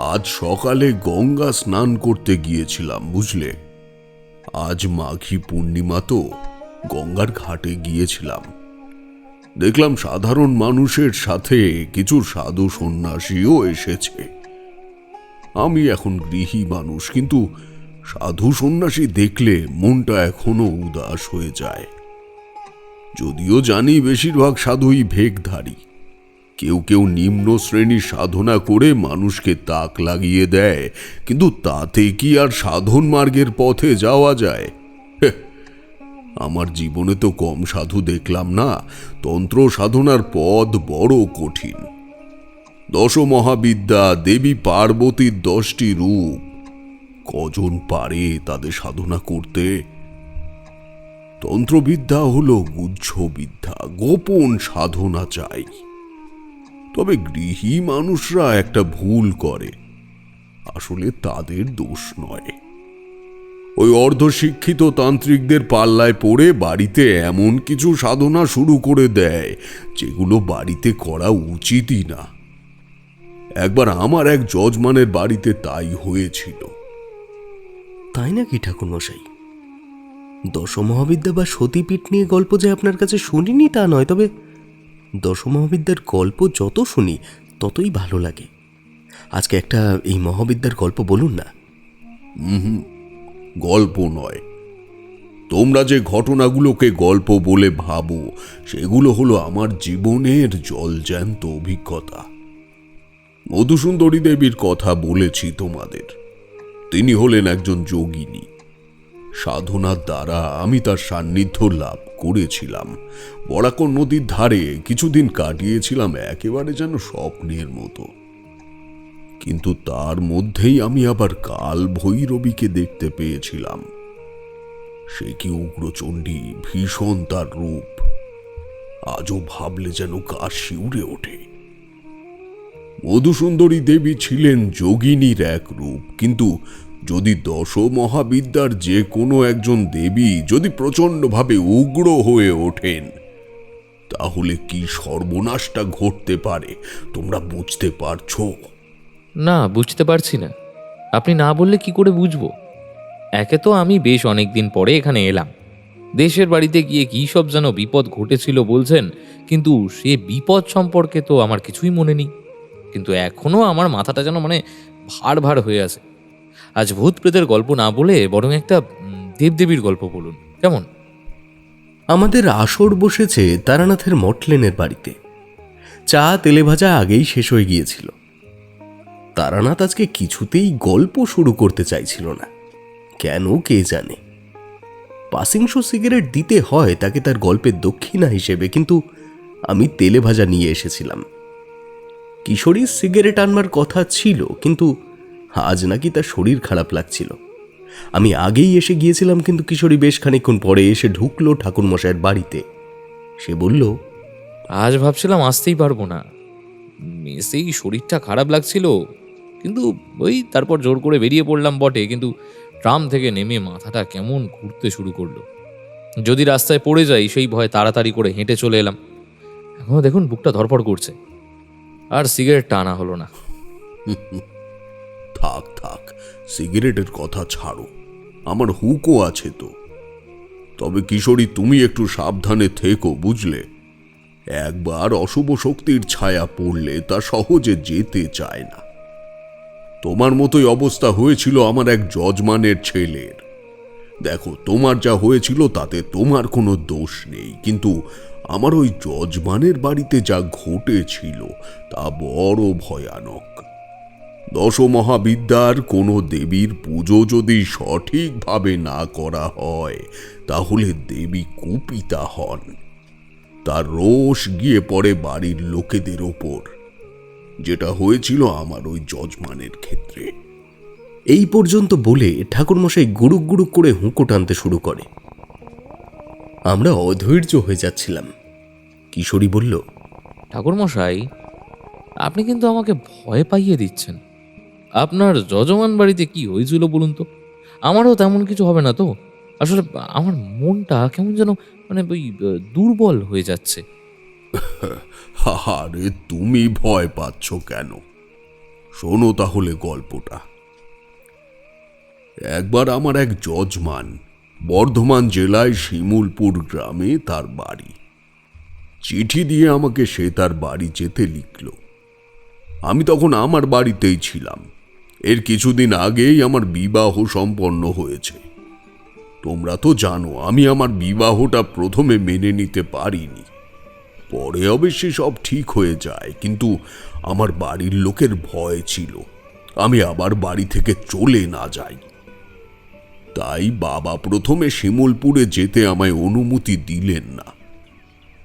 আজ সকালে গঙ্গা স্নান করতে গিয়েছিলাম, বুঝলে। আজ মাঘী পূর্ণিমা তো, গঙ্গার ঘাটে গিয়েছিলাম। দেখলাম সাধারণ মানুষের সাথে কিছু সাধু সন্ন্যাসীও এসেছে। আমি এখন গৃহী মানুষ, কিন্তু সাধু সন্ন্যাসী দেখলে মনটা এখনো উদাস হয়ে যায়। যদিও জানি বেশিরভাগ সাধুই ভেকধারী। কেউ কেউ নিম্ন শ্রেণীর সাধনা করে মানুষকে তাক লাগিয়ে দেয়, কিন্তু তাতে কি আর সাধন মার্গের পথে যাওয়া যায়? আমার জীবনে তো কম সাধু দেখলাম না। তন্ত্র সাধনার পথ বড় কঠিন। 10 মহাবিদ্যা, দেবী পার্বতীর 10টি রূপ, কজন পারে তাদের সাধনা করতে? তন্ত্রবিদ্যা হলো গুহ্য বিদ্যা, গোপন সাধনা চাই। তবে গৃহী মানুষরা একটা ভুল করে, আসলে তাদের দোষ নয়। ওই অর্ধশিক্ষিত তান্ত্রিকদের পাল্লায় পড়ে বাড়িতে এমন কিছু সাধনা শুরু করে দেয় যেগুলো বাড়িতে করা উচিতই না। একবার আমার এক যজমানের বাড়িতে তাই হয়েছিল। তাই নাকি ঠাকুরমশাই? দশমহাবিদ্যা বা সতীপীঠ নিয়ে গল্প যে আপনার কাছে শুনিনি তা নয়, তবে দশমহাবিদ্যার গল্প যত শুনি ততই ভালো লাগে। আজকে একটা এই মহাবিদ্যার গল্প বলুন না। গল্প নয়, তোমরা যে ঘটনাগুলোকে গল্প বলে ভাবো সেগুলো হলো আমার জীবনের জলজ্যান্ত অভিজ্ঞতা। মধুসুন্দরী দেবীর কথা বলেছি তোমাদের। তিনি হলেন একজন যোগিনী। সাধনার দ্বারা আমি তার সান্নিধ্য লাভ করেছিলাম। বরাকর নদীর ধারে কিছুদিন কাটিয়েছিলাম একেবারে যেন স্বপ্নের মতো। কিন্তু তার মধ্যেই আমি আবার কাল ভৈরবীকে দেখতে পেয়েছিলাম। সে কি উগ্রচণ্ডী, ভীষণ তার রূপ। আজও ভাবলে যেন গা শিউরে ওঠে। মধুসুন্দরী দেবী ছিলেন যোগিনীর এক রূপ, কিন্তু যদি 10 মহাবিদ্যার যে কোনো একজন দেবী যদি প্রচণ্ডভাবে উগ্র হয়ে ওঠেন, তাহলে কি সর্বনাশটা ঘটতে পারে তোমরা বুঝতে পারছো? না, বুঝতে পারছি না। আপনি না বললে কি করে বুঝবো? একে তো আমি বেশ অনেক দিন পরে এখানে এলাম। দেশের বাড়িতে গিয়ে কী সব যেন বিপদ ঘটেছিল বলছেন, কিন্তু সে বিপদ সম্পর্কে তো আমার কিছুই মনে নেই। কিন্তু এখনও আমার মাথাটা যেন ভার ভার হয়ে আছে। আজ ভূত প্রেতের গল্প না বলে বরং একটা দেবদেবীর গল্প বলুন, কেমন? আমাদের আসর বসেছে তারানাথের মটলেনের বাড়িতে। চা তেলে ভাজা আগেই শেষ হয়ে গিয়েছিল। তারানাথ আজকে কিছুতেই গল্প শুরু করতে চাইছিল না, কেন কে জানে। পাসিংশো সিগারেট দিতে হয় তাকে তার গল্পের দক্ষিণা হিসেবে, কিন্তু আমি তেলে ভাজা নিয়ে এসেছিলাম। কিশোরীর সিগারেট আনবার কথা ছিল, কিন্তু আজ নাকি তার শরীর খারাপ লাগছিল। আমি আগেই এসে গিয়েছিলাম, কিন্তু কিশোরী বেশ খানিকক্ষণ পরে এসে ঢুকলো ঠাকুরমশাইয়ের বাড়িতে। সে বলল, আজ ভাবছিলাম আসতেই পারবো না, মেসেই শরীরটা খারাপ লাগছিল। কিন্তু ওই তারপর জোর করে বেরিয়ে পড়লাম বটে, কিন্তু ট্রাম থেকে নেমে মাথাটা কেমন ঘুরতে শুরু করলো। যদি রাস্তায় পড়ে যাই সেই ভয়ে তাড়াতাড়ি করে হেঁটে চলে এলাম। এখনও দেখুন বুকটা ধড়ফড় করছে। আর সিগারেট টানা হলো না। থাক থাক, সিগারেটের কথা ছাড়ো, আমার হুকও আছে তো। তবে কিশোরী, তুমি একটু সাবধানে থেকো, বুঝলে। একবার অশুভ শক্তির ছায়া পড়লে তা সহজে যেতে চায় না। তোমার মতোই অবস্থা হয়েছিল আমার এক যজমানের ছেলের। দেখো, তোমার যা হয়েছিল তাতে তোমার কোনো দোষ নেই, কিন্তু আমার ওই যজমানের বাড়িতে যা ঘটেছিল তা বড় ভয়ানক। 10 মহাবিদ্যার কোনো দেবীর পুজো যদি সঠিকভাবে না করা হয়, তাহলে দেবী কুপিতা হন। তার রোষ গিয়ে পড়ে বাড়ির লোকেদের ওপর, যেটা হয়েছিল আমার ওই যজমানের ক্ষেত্রে। এই পর্যন্ত বলে ঠাকুরমশাই গুড়ুক গুড়ুক করে হুঁকো টানতে শুরু করে। আমরা অধৈর্য হয়ে যাচ্ছিলাম। কিশোরী বলল, ঠাকুরমশাই, আপনি কিন্তু আমাকে ভয় পাইয়ে দিচ্ছেন। আপনার যজমান বাড়িতে কি হয়েছিল বলুন তো? আমারও তেমন কিছু হবে না তো? আসলে আমার মনটা কেমন যেন ওই দুর্বল হয়ে যাচ্ছে। আরে তুমি ভয় পাচ্ছ কেন? শোনো তাহলে গল্পটা। একবার আমার এক যজমান বর্ধমান জেলায় শিমুলপুর গ্রামে তার বাড়ি। চিঠি দিয়ে আমাকে সে তার বাড়ি যেতে লিখল। আমি তখন আমার বাড়িতেই ছিলাম। এর কিছুদিন আগেই আমার বিবাহ সম্পন্ন হয়েছে। তোমরা তো জানো আমি আমার বিবাহটা প্রথমে মেনে নিতে পারিনি। পরে অবশ্যই সব ঠিক হয়ে যায়, কিন্তু আমার বাড়ির লোকের ভয় ছিল আমি আবার বাড়ি থেকে চলে না যাই। তাই বাবা প্রথমে শিমুলপুরে যেতে আমায় অনুমতি দিলেন না।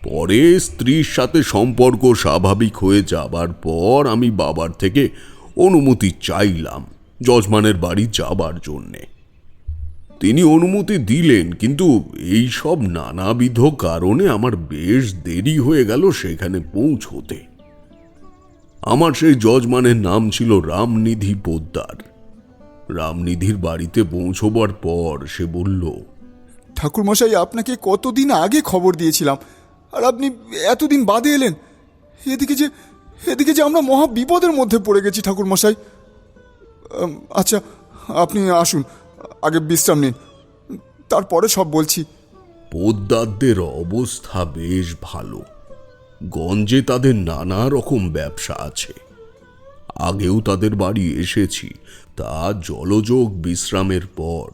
পরে স্ত্রীর সাথে সম্পর্ক স্বাভাবিক হয়ে যাবার পর আমি বাবার থেকে অনুমতি চাইলাম যজমানের বাড়ি যাবার জন্যে। তিনি অনুমতি দিলেন, কিন্তু এই সব নানাবিধ কারণে আমার বেশ দেরি হয়ে গেল সেখানে পৌঁছতে। আমার সেই যজমানের নাম ছিল রামনিধি পোদ্দার। রামনিধির বাড়িতে পৌঁছবার পর সে বলল, ঠাকুরমশাই, আপনাকে কতদিন আগে খবর দিয়েছিলাম, আর আপনি এতদিন বাদে এলেন। এদিকে যে আমরা মহা বিপদের মধ্যে পড়ে গেছি ঠাকুরমশাই। আচ্ছা, আপনি আসুন, আগে বিশ্রাম নিন, তারপরে সব বলছি। পোদ্দারদের অবস্থা বেশ ভালো। গঞ্জে তাদের নানা রকম ব্যবসা আছে। আগেও তাদের বাড়ি এসেছি। তা জলযোগ বিশ্রামের পর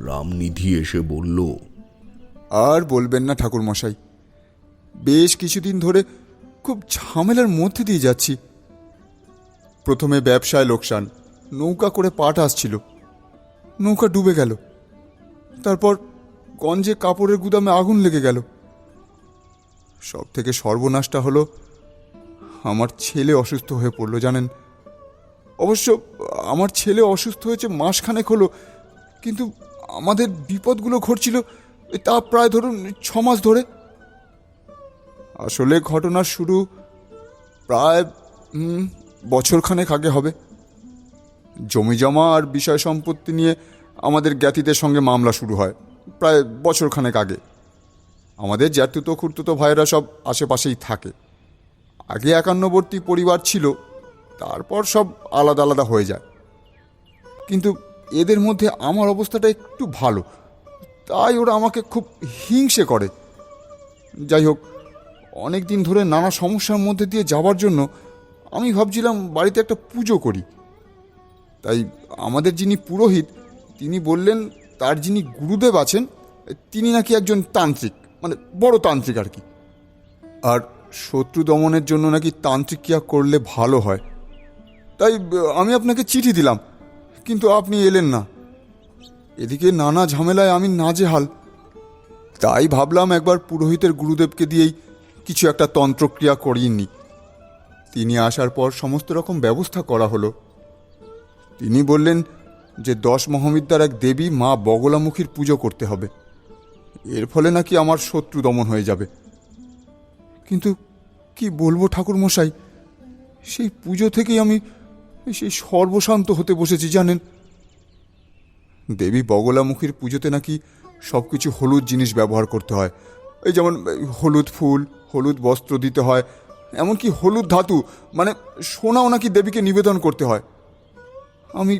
রামনিধি এসে বলল, আর বলবেন না ঠাকুরমশাই, বেশ কিছুদিন ধরে খুব ঝামেলার মধ্যে দিয়ে যাচ্ছি। প্রথমে ব্যবসায় লোকসান, নৌকা করে পাট আসছিল, নৌকা ডুবে গেল। তারপর গঞ্জে কাপড়ের গুদামে আগুন লেগে গেল। সব থেকে সর্বনাশটা হলো আমার ছেলে অসুস্থ হয়ে পড়লো, জানেন। অবশ্য আমার ছেলে অসুস্থ হয়েছে মাসখানেক হলো, কিন্তু আমাদের বিপদগুলো ঘটছিল তা প্রায় ধরুন 6 মাস ধরে। আসলে ঘটনার শুরু প্রায় বছরখানেক আগে হবে। জমি জমা আর বিষয় সম্পত্তি নিয়ে আমাদের জ্ঞাতিদের সঙ্গে মামলা শুরু হয় প্রায় বছরখানেক আগে। আমাদের জ্যাঠতুতো খুড়তুতো ভাইয়েরা সব আশেপাশেই থাকে। আগে একান্নবর্তী পরিবার ছিল, তারপর সব আলাদা আলাদা হয়ে যায়। কিন্তু এদের মধ্যে আমার অবস্থাটা একটু ভালো, তাই ওরা আমাকে খুব হিংসে করে। যাই হোক, অনেক দিন ধরে নানা সমস্যার মধ্যে দিয়ে যাবার জন্য আমি ভাবছিলাম বাড়িতে একটা পুজো করি। তাই আমাদের যিনি পুরোহিত, তিনি বললেন তার যিনি গুরুদেব আছেন তিনি নাকি একজন তান্ত্রিক, মানে বড় তান্ত্রিক আর কি। আর শত্রু দমনের জন্য নাকি তান্ত্রিক ক্রিয়া করলে ভালো হয়। তাই আমি আপনাকে চিঠি দিলাম, কিন্তু আপনি এলেন না। এদিকে নানা ঝামেলায় আমি নাজেহাল। তাই ভাবলাম একবার পুরোহিতের গুরুদেবকে দিয়েই কিছু একটা তন্ত্রক্রিয়া করিয়ে নি। তিনি আসার পর সমস্ত রকম ব্যবস্থা করা হলো। তিনি বললেন যে 10 মহাবিদ্যার এক দেবী মা বগলামুখীর পুজো করতে হবে, এর ফলে নাকি আমার শত্রু দমন হয়ে যাবে। কিন্তু কি বলবো ঠাকুরমশাই, সেই পুজো থেকেই আমি সেই সর্বশান্ত হতে বসেছি, জানেন। দেবী বগলামুখীর পুজোতে নাকি সব কিছু হলুদ জিনিস ব্যবহার করতে হয়। এই যেমন হলুদ ফুল, হলুদ বস্ত্র দিতে হয়, এমনকি হলুদ ধাতু মানে সোনাও নাকি দেবীকে নিবেদন করতে হয়। আমি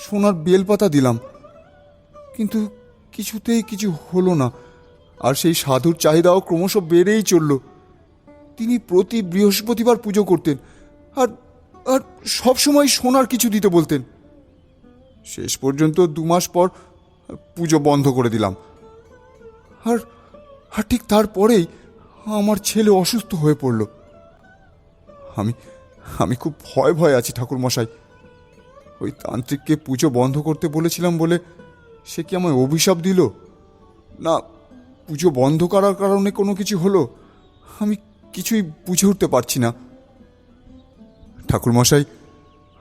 সোনার বেলপাতা দিলাম, কিন্তু কিছুতেই কিছু হলো না। আর সেই সাধুর চাহিদাও ক্রমশ বেড়েই চলল। তিনি প্রতি বৃহস্পতিবার পুজো করতেন, আর আর সবসময় সোনার কিছু দিতে বলতেন। শেষ পর্যন্ত 2 মাস পর পুজো বন্ধ করে দিলাম। আর আর ঠিক তারপরেই আমার ছেলে অসুস্থ হয়ে পড়ল। আমি খুব ভয়ে আছি ঠাকুরমশাই। ওই তান্ত্রিককে পুজো বন্ধ করতে বলেছিলাম বলে সে কি আমায় অভিশাপ দিল, না পুজো বন্ধ করার কারণে কোনো কিছু হলো, আমি কিছুই বুঝে উঠতে পারছি না। ঠাকুরমশাই,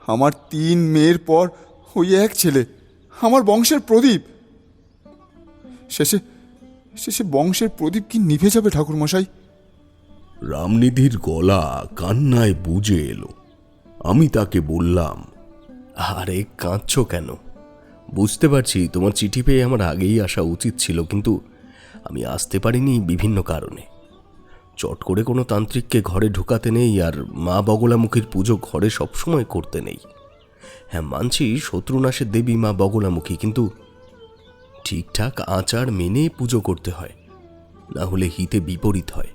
আমার 3 মেয়ের পর ওই এক ছেলে, আমার বংশের প্রদীপ। শেষে বংশের প্রদীপ কি নিভে যাবে ঠাকুরমশাই? রামনিধির গলা কান্নায় বুজে এলো। আমি তাকে বললাম, আরে কাঁদছো কেন? বুঝতে পারছি তোমার চিঠি পেয়ে আমার আগেই আসা উচিত ছিল, কিন্তু আমি আসতে পারিনি বিভিন্ন কারণে। চট করে কোনো তান্ত্রিককে ঘরে ঢুকাতে নেই, আর মা বগলামুখীর পুজো ঘরে সবসময় করতে নেই। হ্যাঁ মানছি শত্রুনাশের দেবী মা বগলামুখী, কিন্তু ঠিকঠাক আচার মেনে পুজো করতে হয়, না হলে হিতে বিপরীত হয়।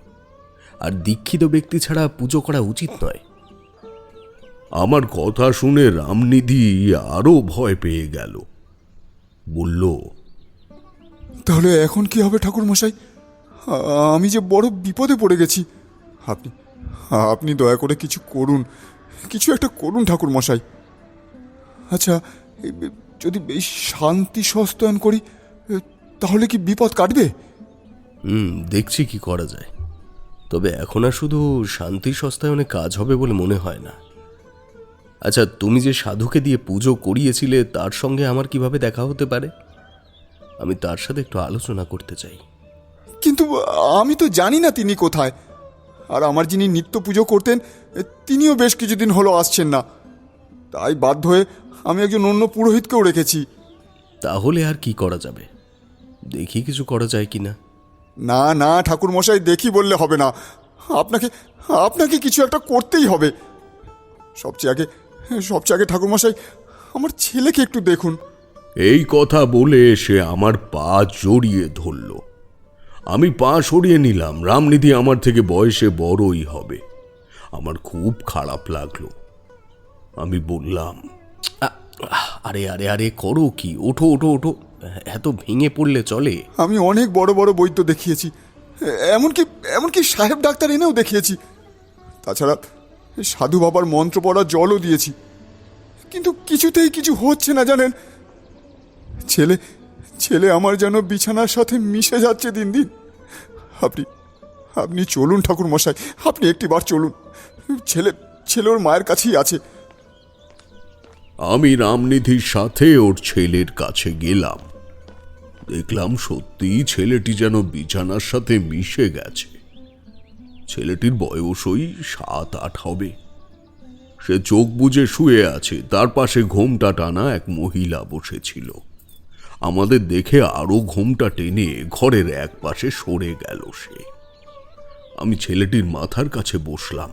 আর দীক্ষিত ব্যক্তি ছাড়া পুজো করা উচিত নয়। আমার কথা শুনে রামনিধি আরো ভয় পেয়ে গেল। বলল, তাহলে এখন কি হবে ঠাকুর মশাই? আমি যে বড় বিপদে পড়ে গেছি। আপনি আপনি দয়া করে কিছু করুন, কিছু একটা করুন ঠাকুর মশাই। আচ্ছা, যদি বেশ শান্তি সস্তায়ন করি তাহলে কি বিপদ কাটবে? দেখছি কি করা যায়। তবে এখন আর শুধু শান্তি সস্তায়নে কাজ হবে বলে মনে হয় না। আচ্ছা, তুমি যে সাধুকে দিয়ে পুজো করিয়েছিলে তার সঙ্গে আমার কিভাবে দেখা হতে পারে? আমি তার সাথে একটু আলোচনা করতে চাই। কিন্তু আমি তো জানি না তিনি কোথায়। আর আমার যিনি নিত্য পুজো করতেন তিনিও বেশ কিছুদিন হলো আসছেন না। তাই বাধ্য হয়ে আমি একজন অন্য পুরোহিতকেও রেখেছি। তাহলে আর কি করা যাবে? দেখি কিছু করা যায় কি না। না না ঠাকুর মশাই, দেখি বললে হবে না। আপনাকে আপনাকে কিছু একটা করতেই হবে। সবচেয়ে আগে ঠাকুর মশাই, আমার ছেলেকে একটু দেখুন। এই কথা বলে সে আমার পা জড়িয়ে ধরল। আমি পা সরিয়ে নিলাম। রামনিধি আমার থেকে বয়সে বড়ই হবে। আমার খুব খারাপ লাগলো। আমি বললাম, আরে আরে আরে করো কি, ওঠো ওঠো ওঠো, এত ভেঙে পড়লে চলে? আমি অনেক বড় বড় বৈদ্য দেখিয়েছি, এমনকি সাহেব ডাক্তার এনেও দেখিয়েছি। তাছাড়া সাধু বাবার মন্ত্র পড়া জলও দিয়েছি, কিন্তু কিছুতেই কিছু হচ্ছে না জানেন। ছেলে আমার যেন বিছানার সাথে মিশে যাচ্ছে দিন দিন। আপনি চলুন ঠাকুর মশাই, আপনি একটিবার চলুন। ছেলে ওর মায়ের কাছেই আছে। আমি রামনিধির সাথে ওর ছেলের কাছে গেলাম। দেখলাম সত্যিই ছেলেটি যেন বিছানার সাথে মিশে গেছে। ছেলেটির বয়স ওই 7-8 হবে। সে চোখ বুজে শুয়ে আছে। তার পাশে ঘোমটা টানা এক মহিলা বসেছিল। আমাদের দেখে আরো ঘোমটা টেনে ঘরের এক পাশে সরে গেল সে। আমি ছেলেটির মাথার কাছে বসলাম।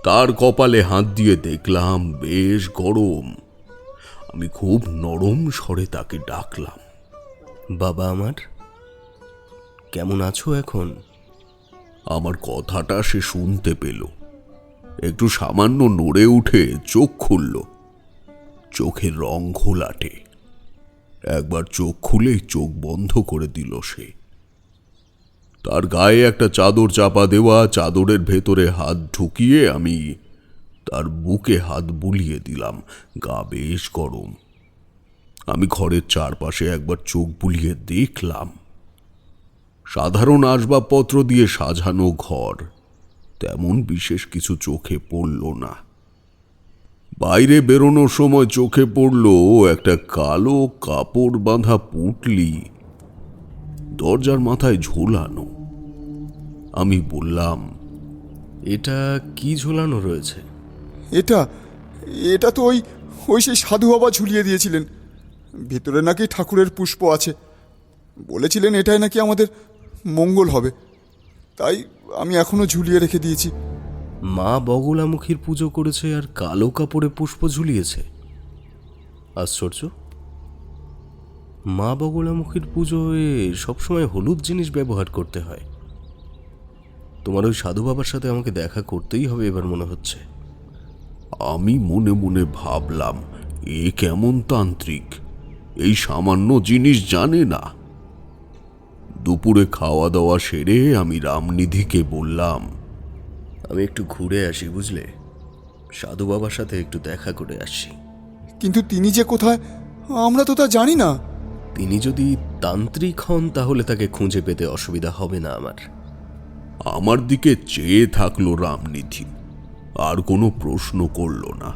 তার কপালে হাত দিয়ে দেখলাম বেশ গরম। আমি খুব নরম স্বরে তাকে ডাকলাম, বাবা আমার, কেমন আছো এখন? আমার কথাটা সে শুনতে পেল। একটু সামান্য নড়ে উঠে চোখ খুলল। চোখের রং ঘোলাটে। একবার চোখ খুলেই চোখ বন্ধ করে দিল সে। তার গায়ে একটা চাদর চাপা দেওয়া। চাদরের ভেতরে হাত ঢুকিয়ে আমি তার বুকে হাত বুলিয়ে দিলাম। গা বেশ গরম। আমি ঘরের চারপাশে একবার চোখ বুলিয়ে দেখলাম। সাধারণ আসবাবপত্র দিয়ে সাজানো ঘর, তেমন বিশেষ কিছু চোখে পড়ল না। বাইরে বেরোনোর সময় চোখে পড়ল একটা কালো কাপড় বাঁধা পুঁটলি দরজার মাথায় ঝোলানো। আমি বললাম, এটা কি ঝোলানো রয়েছে? এটা তো ওই সেই সাধু বাবা ঝুলিয়ে দিয়েছিলেন। ভিতরে নাকি ঠাকুরের পুষ্প আছে। বলেছিলেন এটাই নাকি আমাদের মঙ্গল হবে। তাই আমি এখনো ঝুলিয়ে রেখে দিয়েছি। মা বগলামুখীর পুজো করেছে আর কালো কাপড়ে পুষ্প ঝুলিয়েছে। আশ্চর্য। মা বগলামুখীর পুজোয় সবসময় হলুদ জিনিস ব্যবহার করতে হয়। তোমার ওই সাধু বাবার সাথে আমাকে দেখা করতেই হবে এবার মনে হচ্ছে। আমি মনে মনে ভাবলাম, এ কেমন তান্ত্রিক, এই সামান্য জিনিস জানে না। দুপুরে খাওয়া দাওয়া সেরে আমি রামনিধিকে বললাম, আমি একটু ঘুরে আসি, বুঝলে? সাধু বাবার সাথে একটু দেখা করে আসি। কিন্তু তিনি যে কোথায় আমরা তো তা জানি না। তিনি যদি তান্ত্রিক হন তাহলে তাকে খুঁজে পেতে অসুবিধা হবে না আমার। আমার দিকে চেয়ে থাকলো রামনিধি, আর কোনো প্রশ্ন করল না।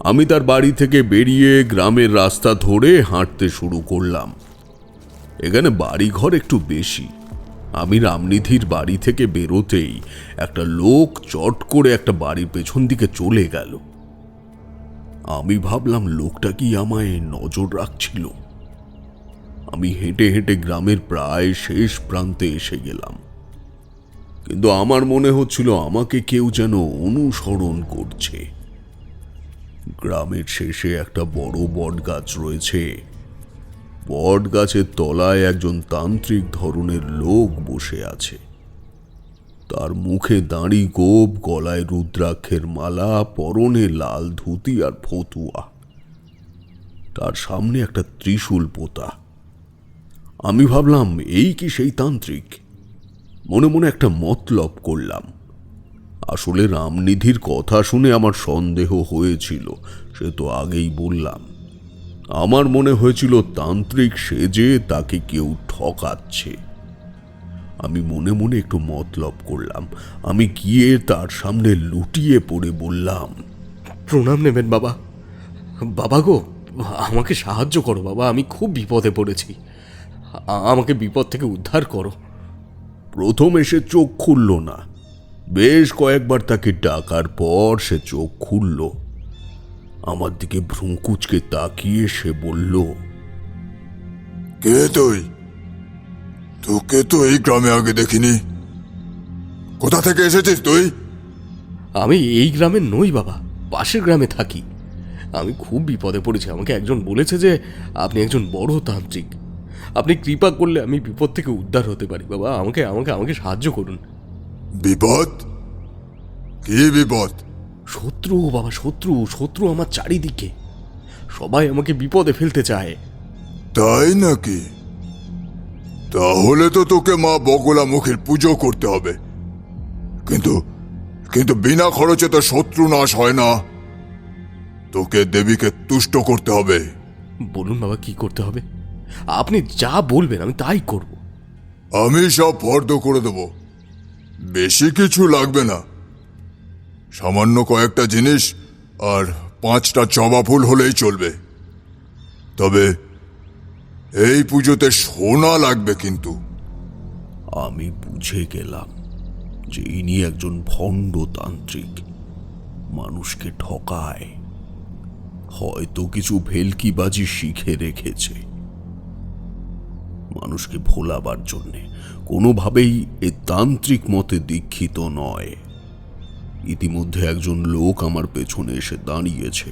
আমি তার বাড়ি থেকে বেরিয়ে গ্রামের রাস্তা ধরে হাঁটতে শুরু করলাম। এখানে বাড়িঘর একটু বেশি। আমি রামনিধির বাড়ি থেকে বেরোতেই একটা লোক চট করে একটা বাড়ির পেছন দিকে চলে গেল। আমি ভাবলাম লোকটা কি আমায় নজর রাখছিল। আমি হেঁটে হেঁটে গ্রামের প্রায় শেষ প্রান্তে এসে গেলাম, কিন্তু আমার মনে হচ্ছিল আমাকে কেউ যেন অনুসরণ করছে। গ্রামের শেষে একটা বড় বট গাছ রয়েছে। বট গাছের তলায় একজন তান্ত্রিক ধরনের লোক বসে আছে। তার মুখে দাঁড়ি গোপ, গলায় রুদ্রাক্ষের মালা, পরনে লাল ধুতি আর ফতুয়া। তার সামনে একটা ত্রিশূল পোতা। আমি ভাবলাম এই কি সেই তান্ত্রিক। মনে মনে একটা মতলব করলাম। আসলে রামনিধির কথা শুনে আমার সন্দেহ হয়েছিল, সে তো আগেই বললাম। আমার মনে হয়েছিল তান্ত্রিক সেজে তাকে কেউ ঠকাচ্ছে। আমি মনে মনে একটু মতলব করলাম। আমি গিয়ে তার সামনে লুটিয়ে পড়ে বললাম, প্রণাম নেবেন বাবা। বাবা গো, আমাকে সাহায্য করো বাবা, আমি খুব বিপদে পড়েছি। আমাকে বিপদ থেকে উদ্ধার করো। প্রথম এসে চোখ খুলল না। বেশ কয়েকবার তাকে ডাকার পর সে চোখ খুলল। আমার দিকে ভ্রুকুচকে তাকিয়ে সে বলল, কে তুই? তোকে তো এই গ্রামে আগে দেখিনি। কোথা থেকে এসেছিস তুই? আমি এই গ্রামের নই বাবা, পাশের গ্রামে থাকি। আমি খুব বিপদে পড়েছি। আমাকে একজন বলেছে যে আপনি একজন বড় তান্ত্রিক। আপনি কৃপা করলে আমি বিপদ থেকে উদ্ধার হতে পারি বাবা। আমাকে আমাকে আমাকে সাহায্য করুন। বিপদ? কি বিপদ? শত্রু বাবা, শত্রু শত্রু আমার চারিদিকে। সবাই আমাকে বিপদে ফেলতে চায়। তাই নাকি? তাহলে তো তোকে মা বগলামুখীর পুজো করতে হবে। কিন্তু কিন্তু বিনা খরচে তো শত্রু নাশ হয় না। তোকে দেবীকে তুষ্ট করতে হবে। বলুন বাবা, কি করতে হবে? আপনি যা বলবেন আমি তাই করব। আমি সব ফর্দ করে দেব। বেশি কিছু লাগবে না। সামান্য কয়েকটা জিনিস আর 5টা জবা ফুল হলেই চলবে। তবে এই পুজোতে সোনা লাগবে কিন্তু। আমি বুঝে গেলাম যে ইনি একজন ভণ্ড তান্ত্রিক, মানুষকে ঠকায়। হয়তো কিছু ভেলকিবাজি শিখে রেখেছে মানুষকে ভোলাবার জন্যে। কোনোভাবেই এ তান্ত্রিক মতে দীক্ষিত নয়। ইতিমধ্যে একজন লোক আমার পেছনে এসে দাঁড়িয়েছে।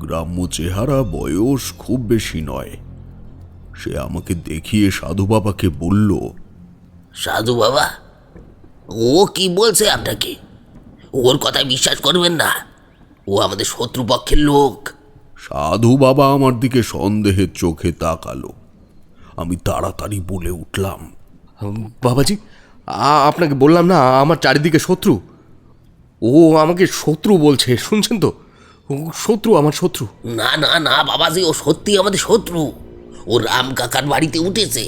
গ্রাম্য চেহারা, বয়স খুব বেশি নয়। সে আমাকে দেখিয়ে সাধু বাবাকে বলল, সাধু বাবা, ও কি বলছে আপনাকে? ওর কথায় বিশ্বাস করবেন না। ও আমাদের শত্রুপক্ষের লোক। সাধু বাবা আমার দিকে সন্দেহের চোখে তাকালো। আমি তাড়াতাড়ি বলে উঠলাম, বাবাজি, আপনাকে বললাম না আমার চারিদিকে শত্রু। ও আমাকে শত্রু বলছে, শুনছেন তো? ও শত্রু, আমার শত্রু। না না না বাবাজি, ও সত্যি আমাদের শত্রু। ও রাম কাকার বাড়িতে উঠেছে।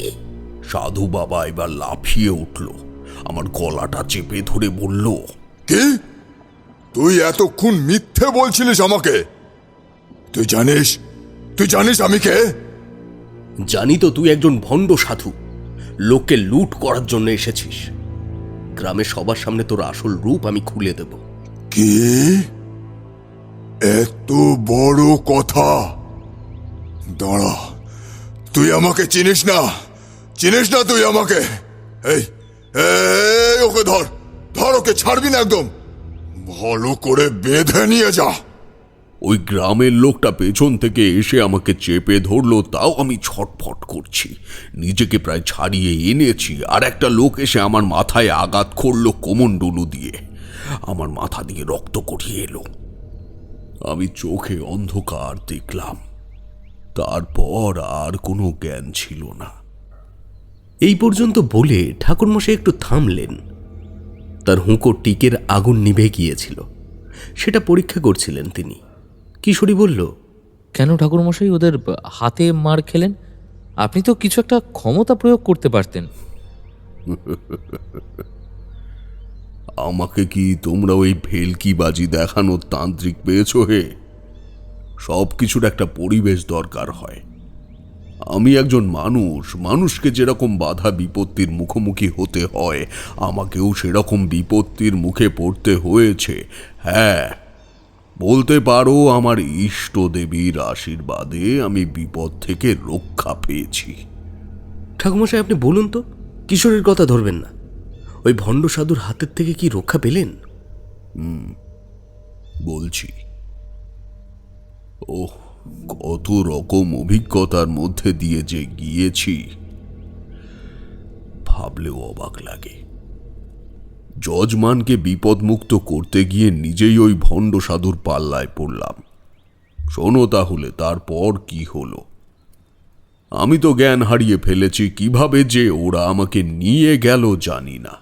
সাধু বাবা এবার লাফিয়ে উঠল, আমার গলাটা চেপে ধরে বলল, কি? তুই এতক্ষণ মিথ্যে বলছিলিস আমাকে? তুই জানিস আমি কে? জানি তো, তুই একজন ভণ্ড সাধু। লোককে লুট করার জন্য এসেছিস। গ্রামের সবার সামনে তোর আসল রূপ আমি খুলে দেব। কি? এত বড় কথা? দাঁড়া, তুই আমাকে চিনিস না তুই আমাকে। এই এই, ওকে ধর, ওকে ছাড়বি না একদম। ভালো করে বেঁধে নিয়ে যা। ওই গ্রামের লোকটা পেছন থেকে এসে আমাকে চেপে ধরলো, তাও আমি ছটফট করছি। নিজেকে প্রায় ছাড়িয়ে এনেছি, আর একটা লোক এসে আমার মাথায় আঘাত করলো কোমণ্ডলু দিয়ে। আমার মাথা দিয়ে রক্ত গড়িয়ে এলো। আমি চোখে অন্ধকার দেখলাম। তারপর আর কোনো জ্ঞান ছিল না। এই পর্যন্ত বলে ঠাকুরমশাই একটু থামলেন। তার হুঁকো টিকের আগুন নিভে গিয়েছিল, সেটা পরীক্ষা করছিলেন তিনি। কিশোরী বলল, কেন ঠাকুরমশাই ওদের হাতে মার খেলেন? আপনি তো কিছু একটা ক্ষমতা প্রয়োগ করতে পারতেন। আমাকে কি তোমরা ওই ভেলকিবাজি দেখানোর তান্ত্রিক পেয়েছো হে? সব কিছুর একটা পরিবেশ দরকার হয়। আমি একজন মানুষকে যেরকম বাধা বিপত্তির মুখোমুখি হতে হয়, আমাকেও সেরকম বিপত্তির মুখে পড়তে হয়েছে। হ্যাঁ, বলতে পারো আমার ইষ্ট দেবীর আশীর্বাদে আমি বিপদ থেকে রক্ষা পেয়েছি। ঠাকুরমশাই আপনি বলুন তো, কিশোরীর কথা ধরবেন না। ওই ভণ্ড সাধুর হাতের থেকে কি রক্ষা পেলেন? বলছি, ওহ, কত রকম অভিজ্ঞতার মধ্যে দিয়ে যে গিয়েছি ভাবলেও অবাক লাগে। যজমানকে বিপদমুক্ত করতে গিয়ে নিজেই ওই ভণ্ড সাধুর পাল্লায় পড়লাম। শোনো তাহলে তারপর কি হলো। আমি তো জ্ঞান হারিয়ে ফেলেছি, কিভাবে যে ওরা আমাকে নিয়ে গেল জানি না।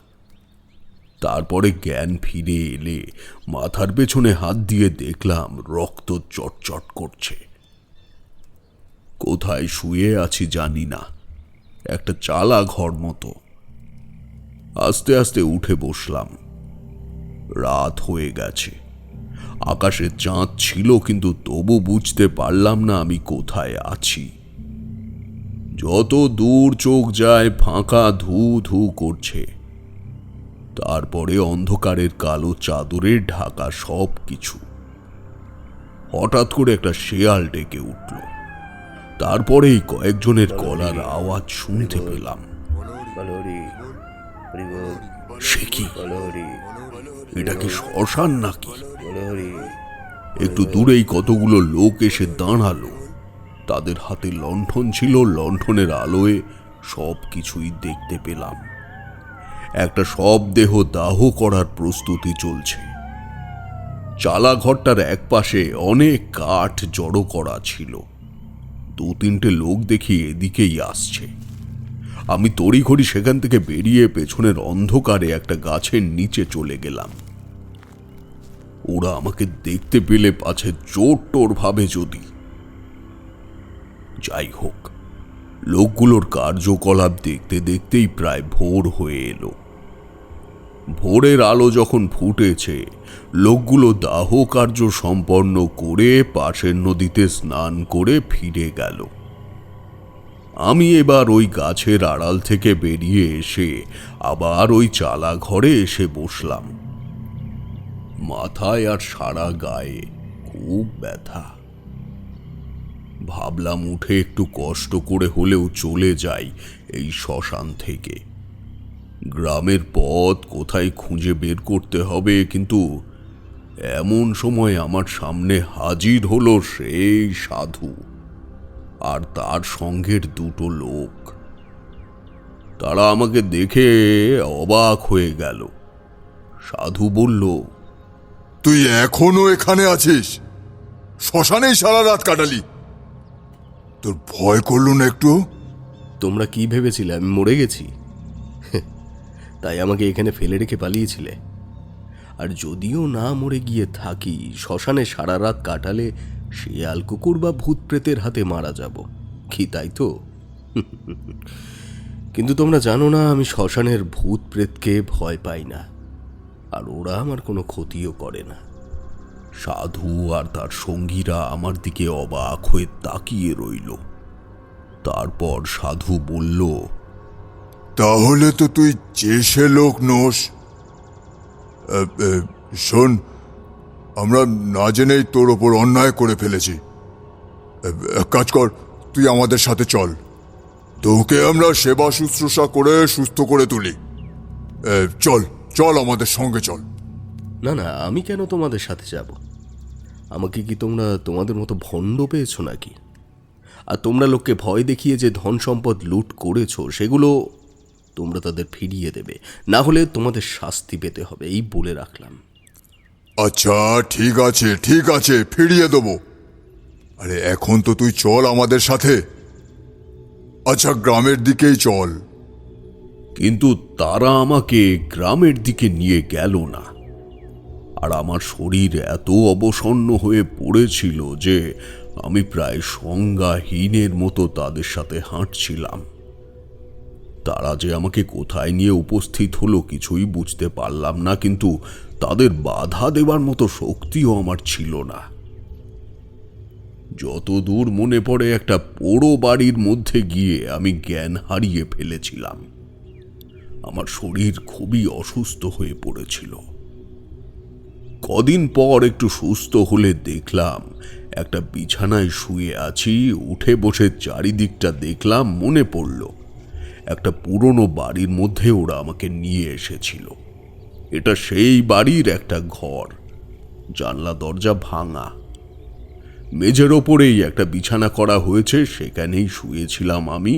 তারপরে জ্ঞান ফিরে এলে মাথার পেছনে হাত দিয়ে দেখলাম রক্ত চটচট করছে। কোথায় শুয়ে আছি জানি না, একটা চালা ঘর মতো। আস্তে আস্তে উঠে বসলাম। রাত হয়ে গেছে, আকাশে চাঁদ ছিল, কিন্তু তবু বুঝতে পারলাম না আমি কোথায় আছি। যত দূর চোখ যায় ফাঁকা ধু ধু করছে। তারপরে অন্ধকারের কালো চাদরে ঢাকা সব কিছু। হঠাৎ করে একটা শেয়াল ডেকে উঠল। তারপরেই কয়েকজনের গলার আওয়াজ শুনতে পেলাম। সে কি? এটা কি শ্মশান নাকি? একটু দূরেই কতগুলো লোক এসে দাঁড়ালো। তাদের হাতে লণ্ঠন ছিল, লণ্ঠনের আলোয় সব কিছুই দেখতে পেলাম। একটা শবদেহ দাহ করার প্রস্তুতি চলছে। চালা ঘরটার এক পাশে অনেক কাঠ জড়ো করা ছিল। 2-3টে লোক দেখি এদিকেই আসছে। আমি তড়িঘড়ি সেখান থেকে বেরিয়ে পেছনের অন্ধকারে একটা গাছের নিচে চলে গেলাম। ওরা আমাকে দেখতে পেলে পাছে জোর টোর ভাবে যদি। যাই হোক, লোকগুলোর কার্যকলাপ দেখতে দেখতেই প্রায় ভোর হয়ে এলো। ভোরের আলো যখন ফুটেছে, লোকগুলো দাহ কার্য সম্পন্ন করে পাশের নদীতে স্নান করে ফিরে গেল। আমি এবার ওই গাছের আড়াল থেকে বেরিয়ে এসে আবার ওই চালা ঘরে এসে বসলাম। মাথায় আর সারা গায়ে খুব ব্যথা। ভাবলাম উঠে একটু কষ্ট করে হলেও চলে যাই এই শ্মশান থেকে। গ্রামের পথ কোথায় খুঁজে বের করতে হবে, কিন্তু এমন সময় আমার সামনে হাজির হলো সেই সাধু আর তার সঙ্গের 2টো লোক। তারা আমাকে দেখে অবাক হয়ে গেল। সাধু বলল, তুই এখনো এখানে আছিস? শ্মশানেই সারা রাত কাটালি? তোর ভয় করলো না একটু? তোমরা কি ভেবেছিলে আমি মরে গেছি? তাই আমাকে এখানে ফেলে রেখে পালিয়েছিলে? আর যদিও না মরে গিয়ে থাকি, শ্মশানে সারা রাত কাটালে শিয়াল কুকুর বা ভূত প্রেতের হাতে মারা যাব, কি তাই তো? কিন্তু তোমরা জানো না আমি শ্মশানের ভূত প্রেতকে ভয় পাই না, আর ওরা আমার কোনো ক্ষতিও করে না। সাধু আর তার সঙ্গীরা আমার দিকে অবাক হয়ে তাকিয়ে রইল। তারপর সাধু বলল, তাহলে তো তুই চেষে লোক নোস। শোন, আমরা না জেনেই তোর ওপর অন্যায় করে ফেলেছি। এক কাজ কর, তুই আমাদের সাথে চল। তোকে আমরা সেবা শুশ্রূষা করে সুস্থ করে তুলি। চল চল, আমাদের সঙ্গে চল। না না, আমি কেন তোমাদের সাথে যাব? আমাকে কি তোমরা তোমাদের মতো ভণ্ড পেয়েছো নাকি? আর তোমরা লোককে ভয় দেখিয়ে যে ধন সম্পদ লুট করেছো, সেগুলো তোমরা তাদের ফিরিয়ে দেবে, না হলে তোমাদের শাস্তি পেতে হবে, এই বলে রাখলাম। আচ্ছা ঠিক আছে ঠিক আছে, ফিরিয়ে দেবো। আরে এখন তো তুই চল আমাদের সাথে। আচ্ছা গ্রামের দিকেই চল। কিন্তু তারা আমাকে গ্রামের দিকে নিয়ে গেল না। আর আমার শরীর এত অবসন্ন হয়ে পড়েছিল যে আমি প্রায় সংজ্ঞাহীনের মতো তাদের সাথে হাঁটছিলাম। তারা যে আমাকে কোথায় নিয়ে উপস্থিত হলো কিছুই বুঝতে পারলাম না, কিন্তু তাদের বাধা দেবার মতো শক্তিও আমার ছিল না। যতদূর মনে পড়ে একটা পোড়ো বাড়ির মধ্যে গিয়ে আমি জ্ঞান হারিয়ে ফেলেছিলাম। আমার শরীর খুবই অসুস্থ হয়ে পড়েছিল। কদিন পর একটু সুস্থ হলে দেখলাম একটা বিছানায় শুয়ে আছি। উঠে বসে চারিদিকটা দেখলাম, মনে পড়ল একটা পুরনো বাড়ির মধ্যে ওরা আমাকে নিয়ে এসেছিল। এটা সেই বাড়ির একটা ঘর, জানলা দরজা ভাঙা। মেঝের ওপরেই একটা বিছানা করা হয়েছে, সেখানেই শুয়েছিলাম আমি।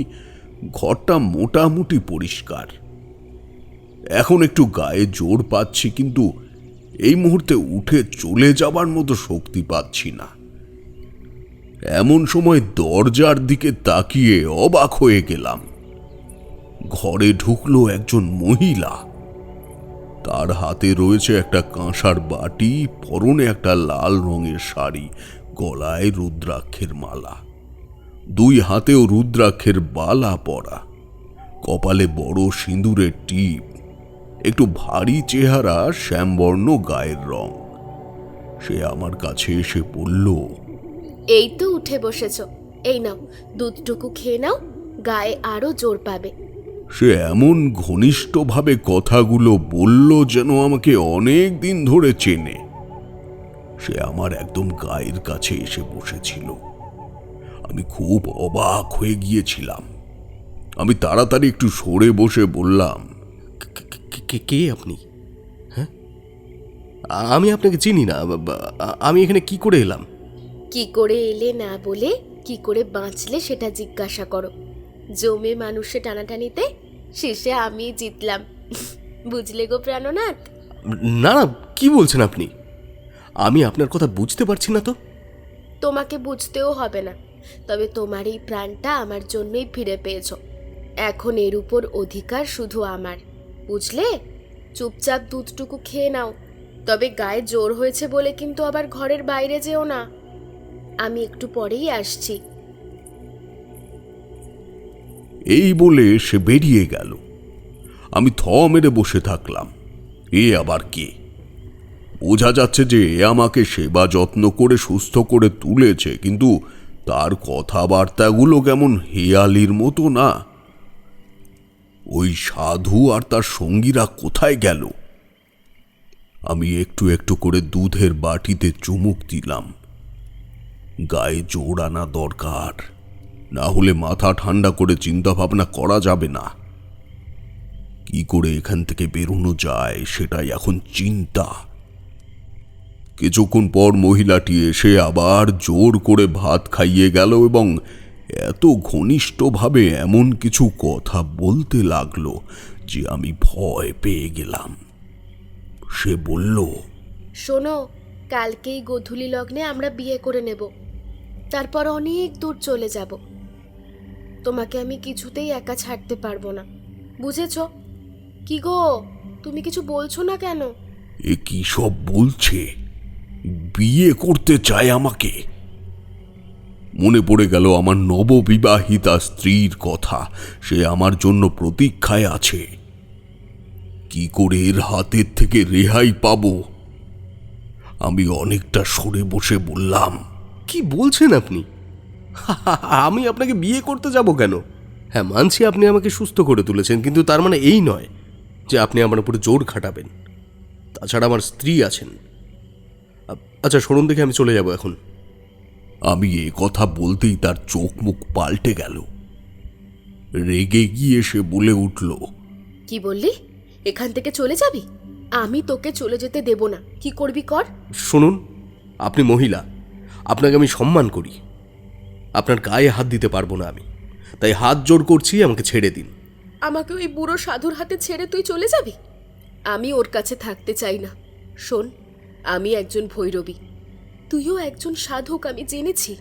ঘরটা মোটামুটি পরিষ্কার। এখন একটু গায়ে জোর পাচ্ছি, কিন্তু এই মুহূর্তে উঠে চলে যাবার মতো শক্তি পাচ্ছি না। এমন সময় দরজার দিকে তাকিয়ে অবাক হয়ে গেলাম। ঘরে ঢুকলো একজন মহিলা। তার হাতে রয়েছে একটা কাঁসার বাটি, পরনে একটা লাল রঙের শাড়ি, গলায় রুদ্রাক্ষের মালা, দুই হাতেও রুদ্রাক্ষের বালা পরা, কপালে বড় সিঁদুরের টিপ, একটু ভারী চেহারা, শ্যামবর্ণ গায়ের রং। সে আমার কাছে এসে বলল, এই তো উঠে বসেছো, এই নাও দুধটুকু খেয়ে নাও, গায়ে আরো জোর পাবে। সে এমন ঘনিষ্ঠভাবে কথাগুলো বলল যেন আমাকে অনেক দিন ধরে চেনে। সে আমার একদম গায়ের কাছে এসে বসেছিল। আমি খুব অবাক হয়ে গিয়েছিলাম। আমি তাড়াতাড়ি একটু সরে বসে বললাম, কে আপনি? হ্যাঁ, আমি আপনাকে চিনি না। আমি এখানে কি করে এলাম? কি করে এলে না বলে কি করে বাঁচলে সেটা জিজ্ঞাসা করো। জমে মানুষে টানাটানিতে শেষে আমি জিতলাম, বুঝলে গো প্রাণনাথ? না না, কি বলছেন আপনি? আমি আপনার কথা বুঝতে পারছি না তো। তোমাকে বুঝতেও হবে না, তবে তোমার এই প্রাণটা আমার জন্যই ফিরে পেয়েছো। এখন এর উপর অধিকার শুধু আমার, বুঝলে? চুপচাপ দুধটুকু খেয়ে নাও, তবে গায়ে জোর হয়েছে বলে কিন্তু আবার ঘরের বাইরে যেও না। আমি একটু পরেই আসছি। এই বলে সে বেরিয়ে গেল। আমি থ মেরে বসে থাকলাম। এ আবার কে? বোঝা যাচ্ছে যে এ আমাকে সেবা যত্ন করে সুস্থ করে তুলেছে, কিন্তু তার কথাবার্তাগুলো কেমন হেয়ালির মতো না। ওই সাধু আর তার সঙ্গীরা কোথায় গেল? আমি একটু একটু করে দুধের বাটিতে চুমুক দিলাম। গায়ে জোর আনা দরকার, না হলে মাথা ঠান্ডা করে চিন্তা ভাবনা করা যাবে না। কি করে এখান থেকে বেরোনো যায় সেটাই এখন চিন্তা। কিছুক্ষণ পর মহিলাটি এসে আবার জোর করে ভাত খাইয়ে গেল এবং এত ঘনিষ্ঠভাবে এমন কিছু কথা বলতে লাগলো যে আমি ভয় পেয়ে গেলাম। সে বলল, শোনো, কালকেই গোধূলি লগ্নে আমরা বিয়ে করে নেব, তারপর অনেক দূর চলে যাব। তোমাকে আমি কিছুতেই একা ছাড়তে পারবো না, বুঝেছো? কি গো, তুমি কিছু বলছো না কেন? এ কি সব বলছে? বিয়ে করতে চায় আমাকে? মনে পড়ে গেল আমার নববিবাহিতা স্ত্রীর কথা। সে আমার জন্য প্রতীক্ষায় আছে। কি করে এর হাতের থেকে রেহাই পাবো? আমি অনেকটা সরে বসে বললাম, কি বলছেন আপনি? আমি আপনাকে বিয়ে করতে যাব কেন? হ্যাঁ, মানছি আপনি আমাকে সুস্থ করে তুলেছেন, কিন্তু তার মানে এই নয় যে আপনি আমার উপরে জোর খাটাবেন। তাছাড়া আমার স্ত্রী আছেন। আচ্ছা শুনুন, দেখে আমি চলে যাব এখন। আমি এ কথা বলতেই তার চোখ মুখ পাল্টে গেল। রেগে গিয়ে সে বলে উঠল, কি বললি? এখান থেকে চলে যাবি? আমি তোকে চলে যেতে দেব না। কি করবি কর। শুনুন, আপনি মহিলা, আপনাকে আমি সম্মান করি। আপনার গায়ে হাত দিতে পারবো না আমি, তাই হাত জোর করছি, আমাকে ছেড়ে দিন। আমাকে ওই বুড়ো সাধুর হাতে ছেড়ে তুই চলে যাবি? আমি ওর কাছে থাকতে চাই না। শোন, আমি একজন ভৈরবী, তুইও একজন সাধক, আমি জেনেছি।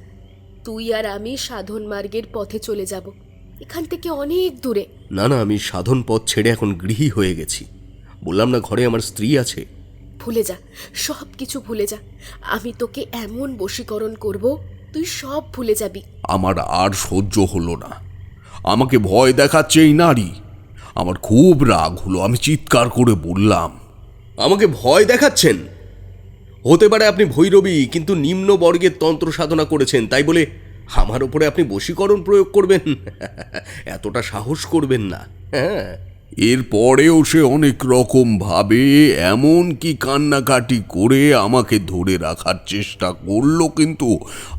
তুই আর আমি সাধন মার্গের পথে চলে যাব, এখান থেকে অনেক দূরে। না না, আমি সাধন পথ ছেড়ে এখন গৃহী হয়ে গেছি। বললাম না, ঘরে আমার স্ত্রী আছে। ভুলে যা, সব কিছু ভুলে যা। আমি তোকে এমন বশীকরণ করব, তুই সব ভুলে যাবি। আমার আর সহ্য হলো না। আমাকে ভয় দেখাচ্ছে এই নারী। আমার খুব রাগ হলো। আমি চিৎকার করে বললাম, আমাকে ভয় দেখাচ্ছেন? হতে পারে আপনি ভৈরবী, কিন্তু নিম্ন বর্গের তন্ত্র সাধনা করেছেন, তাই বলে আমার ওপরে আপনি বশীকরণ প্রয়োগ করবেন? এতটা সাহস করবেন না। হ্যাঁ, এরপরেও সে অনেক রকম ভাবে এমন কি কান্নাকাটি করে আমাকে ধরে রাখার চেষ্টা করলো, কিন্তু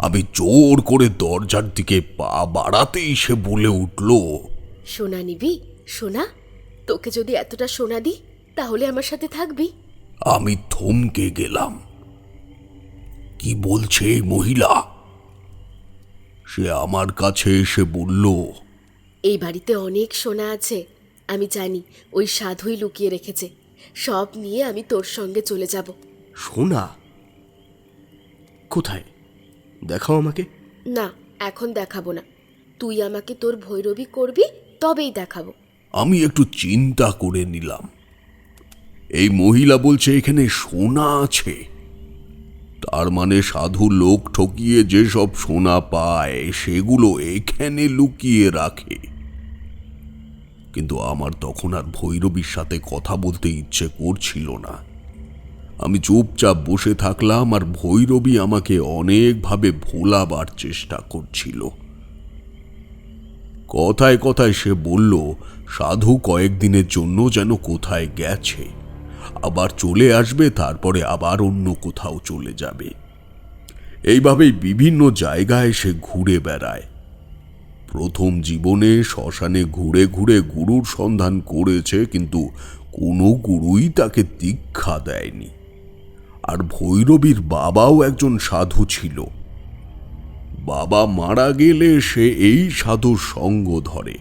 আমি জোর করে দরজার দিকে পা বাড়াতেই সে বলে উঠল, সোনা নিবি? সোনা, তোকে যদি এতটা সোনা দিই তাহলে আমার সাথে থাকবি? আমি থমকে গেলাম। কি বলছে এই মহিলা? সে আমার কাছে এসে বলল, এই বাড়িতে অনেক সোনা আছে, আমি জানি ওই সাধুই লুকিয়ে রেখেছে। সব নিয়ে আমি তোর সঙ্গে চলে যাব। সোনা কোথায়? দেখাও আমাকে। না, এখন দেখাবো না। তুই আমাকে তোর ভৈরবী করবি, তবেই দেখাবো। আমি একটু চিন্তা করে নিলাম। এই মহিলা বলছে এখানে সোনা আছে, তার মানে সাধু লোক ঠকিয়ে যেসব সোনা পায় সেগুলো এখানে লুকিয়ে রাখে। কিন্তু আমার তখন আর ভৈরবীর সাথে কথা বলতে ইচ্ছে করছিল না। আমি চুপচাপ বসে থাকলাম, আর ভৈরবী আমাকে অনেকভাবে ভোলাবার চেষ্টা করছিল। কথায় কথায় সে বলল সাধু কয়েকদিনের জন্য যেন কোথায় গেছে, আবার চলে আসবে, তারপরে আবার অন্য কোথাও চলে যাবে। এইভাবেই বিভিন্ন জায়গায় সে ঘুরে বেড়ায়। প্রথম জীবনে শ্মশানে ঘুরে ঘুরে গুরুর সন্ধান করেছে, কিন্তু কোনো গুরুই তাকে দীক্ষা দেয়নি। আর ভৈরবীর বাবাও একজন সাধু ছিল। বাবা মারা গেলে সে এই সাধুর সঙ্গ ধরে,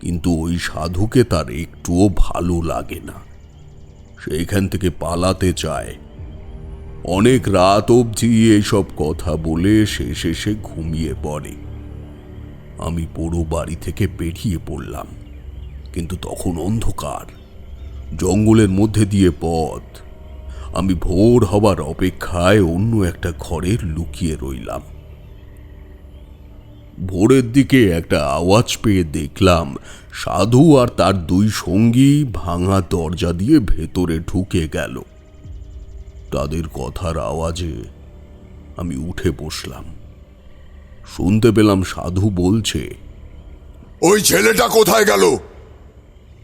কিন্তু ওই সাধুকে তার একটুও ভালো লাগে না। সে এখান থেকে পালাতে চায়। অনেক রাত অবধি এইসব কথা বলে শেষে সে ঘুমিয়ে পড়ে। আমি পুরো বাড়ি থেকে বেরিয়ে পড়লাম, কিন্তু তখন অন্ধকার, জঙ্গলের মধ্যে দিয়ে পথ। আমি ভোর হবার অপেক্ষায় অন্য একটা ঘরে লুকিয়ে রইলাম। ভোরের দিকে একটা আওয়াজ পেয়ে দেখলাম সাধু আর তার দুই সঙ্গী ভাঙা দরজা দিয়ে ভেতরে ঢুকে গেল। তাদের কথার আওয়াজে আমি উঠে বসলাম। শুনতে পেলাম সাধু বলছে, ওই ছেলেটা কোথায় গেল?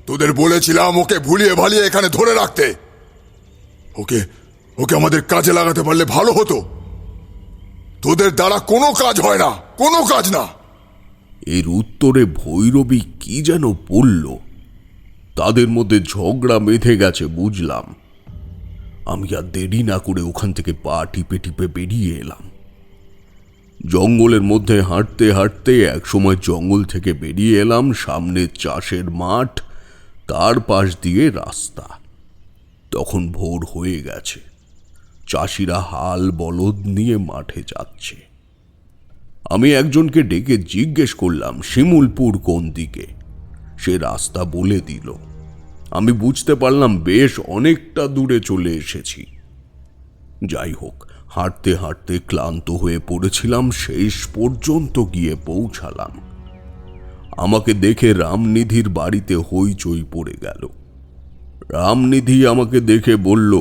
তোদের বলেছিলাম ওকে ভুলিয়ে ভালিয়ে এখানে ধরে রাখতে। ওকে ওকে আমাদের কাজে লাগাতে পারলে ভালো হতো। তোদের দ্বারা কোনো কাজ হয় না, কোনো কাজ না। এর উত্তরে ভৈরবী কি যেন বলল। তাদের মধ্যে ঝগড়া বেঁধে গেছে বুঝলাম। আমি আর দেরি না করে ওখান থেকে পা টিপে টিপে বেরিয়ে এলাম। জঙ্গলের মধ্যে হাঁটতে হাঁটতে একসময় জঙ্গল থেকে বেরিয়ে এলাম সামনে চাষের মাঠ, তার পাশ দিয়ে রাস্তা। তখন ভোর হয়ে গেছে। চাষিরা হাল বলদ নিয়ে মাঠে যাচ্ছে। আমি একজনকে ডেকে জিজ্ঞেস করলাম শিমুলপুর কোন দিকে। সে রাস্তা বলে দিল। আমি বুঝতে পারলাম বেশ অনেকটা দূরে চলে এসেছি। যাই হোক, হাঁটতে হাঁটতে ক্লান্ত হয়ে পড়েছিলাম, শেষ পর্যন্ত গিয়ে পৌঁছালাম। আমাকে দেখে রামনিধির বাড়িতে হইচই পড়ে গেল। রামনিধি আমাকে দেখে বলল,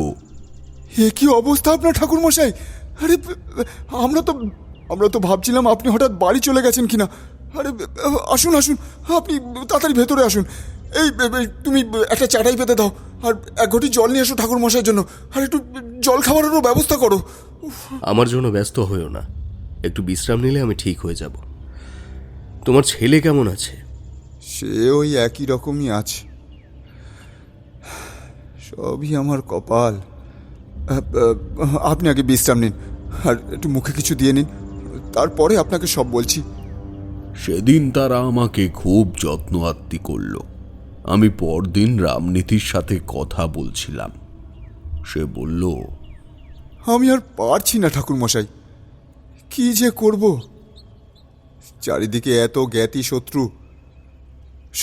এ কি অবস্থা আপনার ঠাকুরমশাই? আরে আমরা তো ভাবছিলাম আপনি হঠাৎ বাড়ি চলে গেছেন কিনা। আরে আসুন আসুন, আপনি তাড়াতাড়ি ভেতরে আসুন। এই তুমি একটা চাটাই পেতে দাও, আর এক ঘটি জল নিয়ে এসো ঠাকুরমশাইয়ের জন্য, আর একটু জল খাবারেরও ব্যবস্থা করো। আমার জন্য ব্যস্ত হইও না, একটু বিশ্রাম নিলে আমি ঠিক হয়ে যাব। তোমার ছেলে কেমন আছে? সে ওই একই রকমই আছে। সবই আমার কপাল। আপনি আগে বিশ্রাম নিন, আর একটু মুখে কিছু দিয়ে নিন, তারপরে আপনাকে সব বলছি। সেদিন তারা আমাকে খুব যত্ন আত্তি করল। আমি পরদিন রামনীতির সাথে কথা বলছিলাম। সে বলল, আমি আর পারছি না ঠাকুরমশাই, কি যে করব। চারিদিকে এত জ্ঞাতি শত্রু,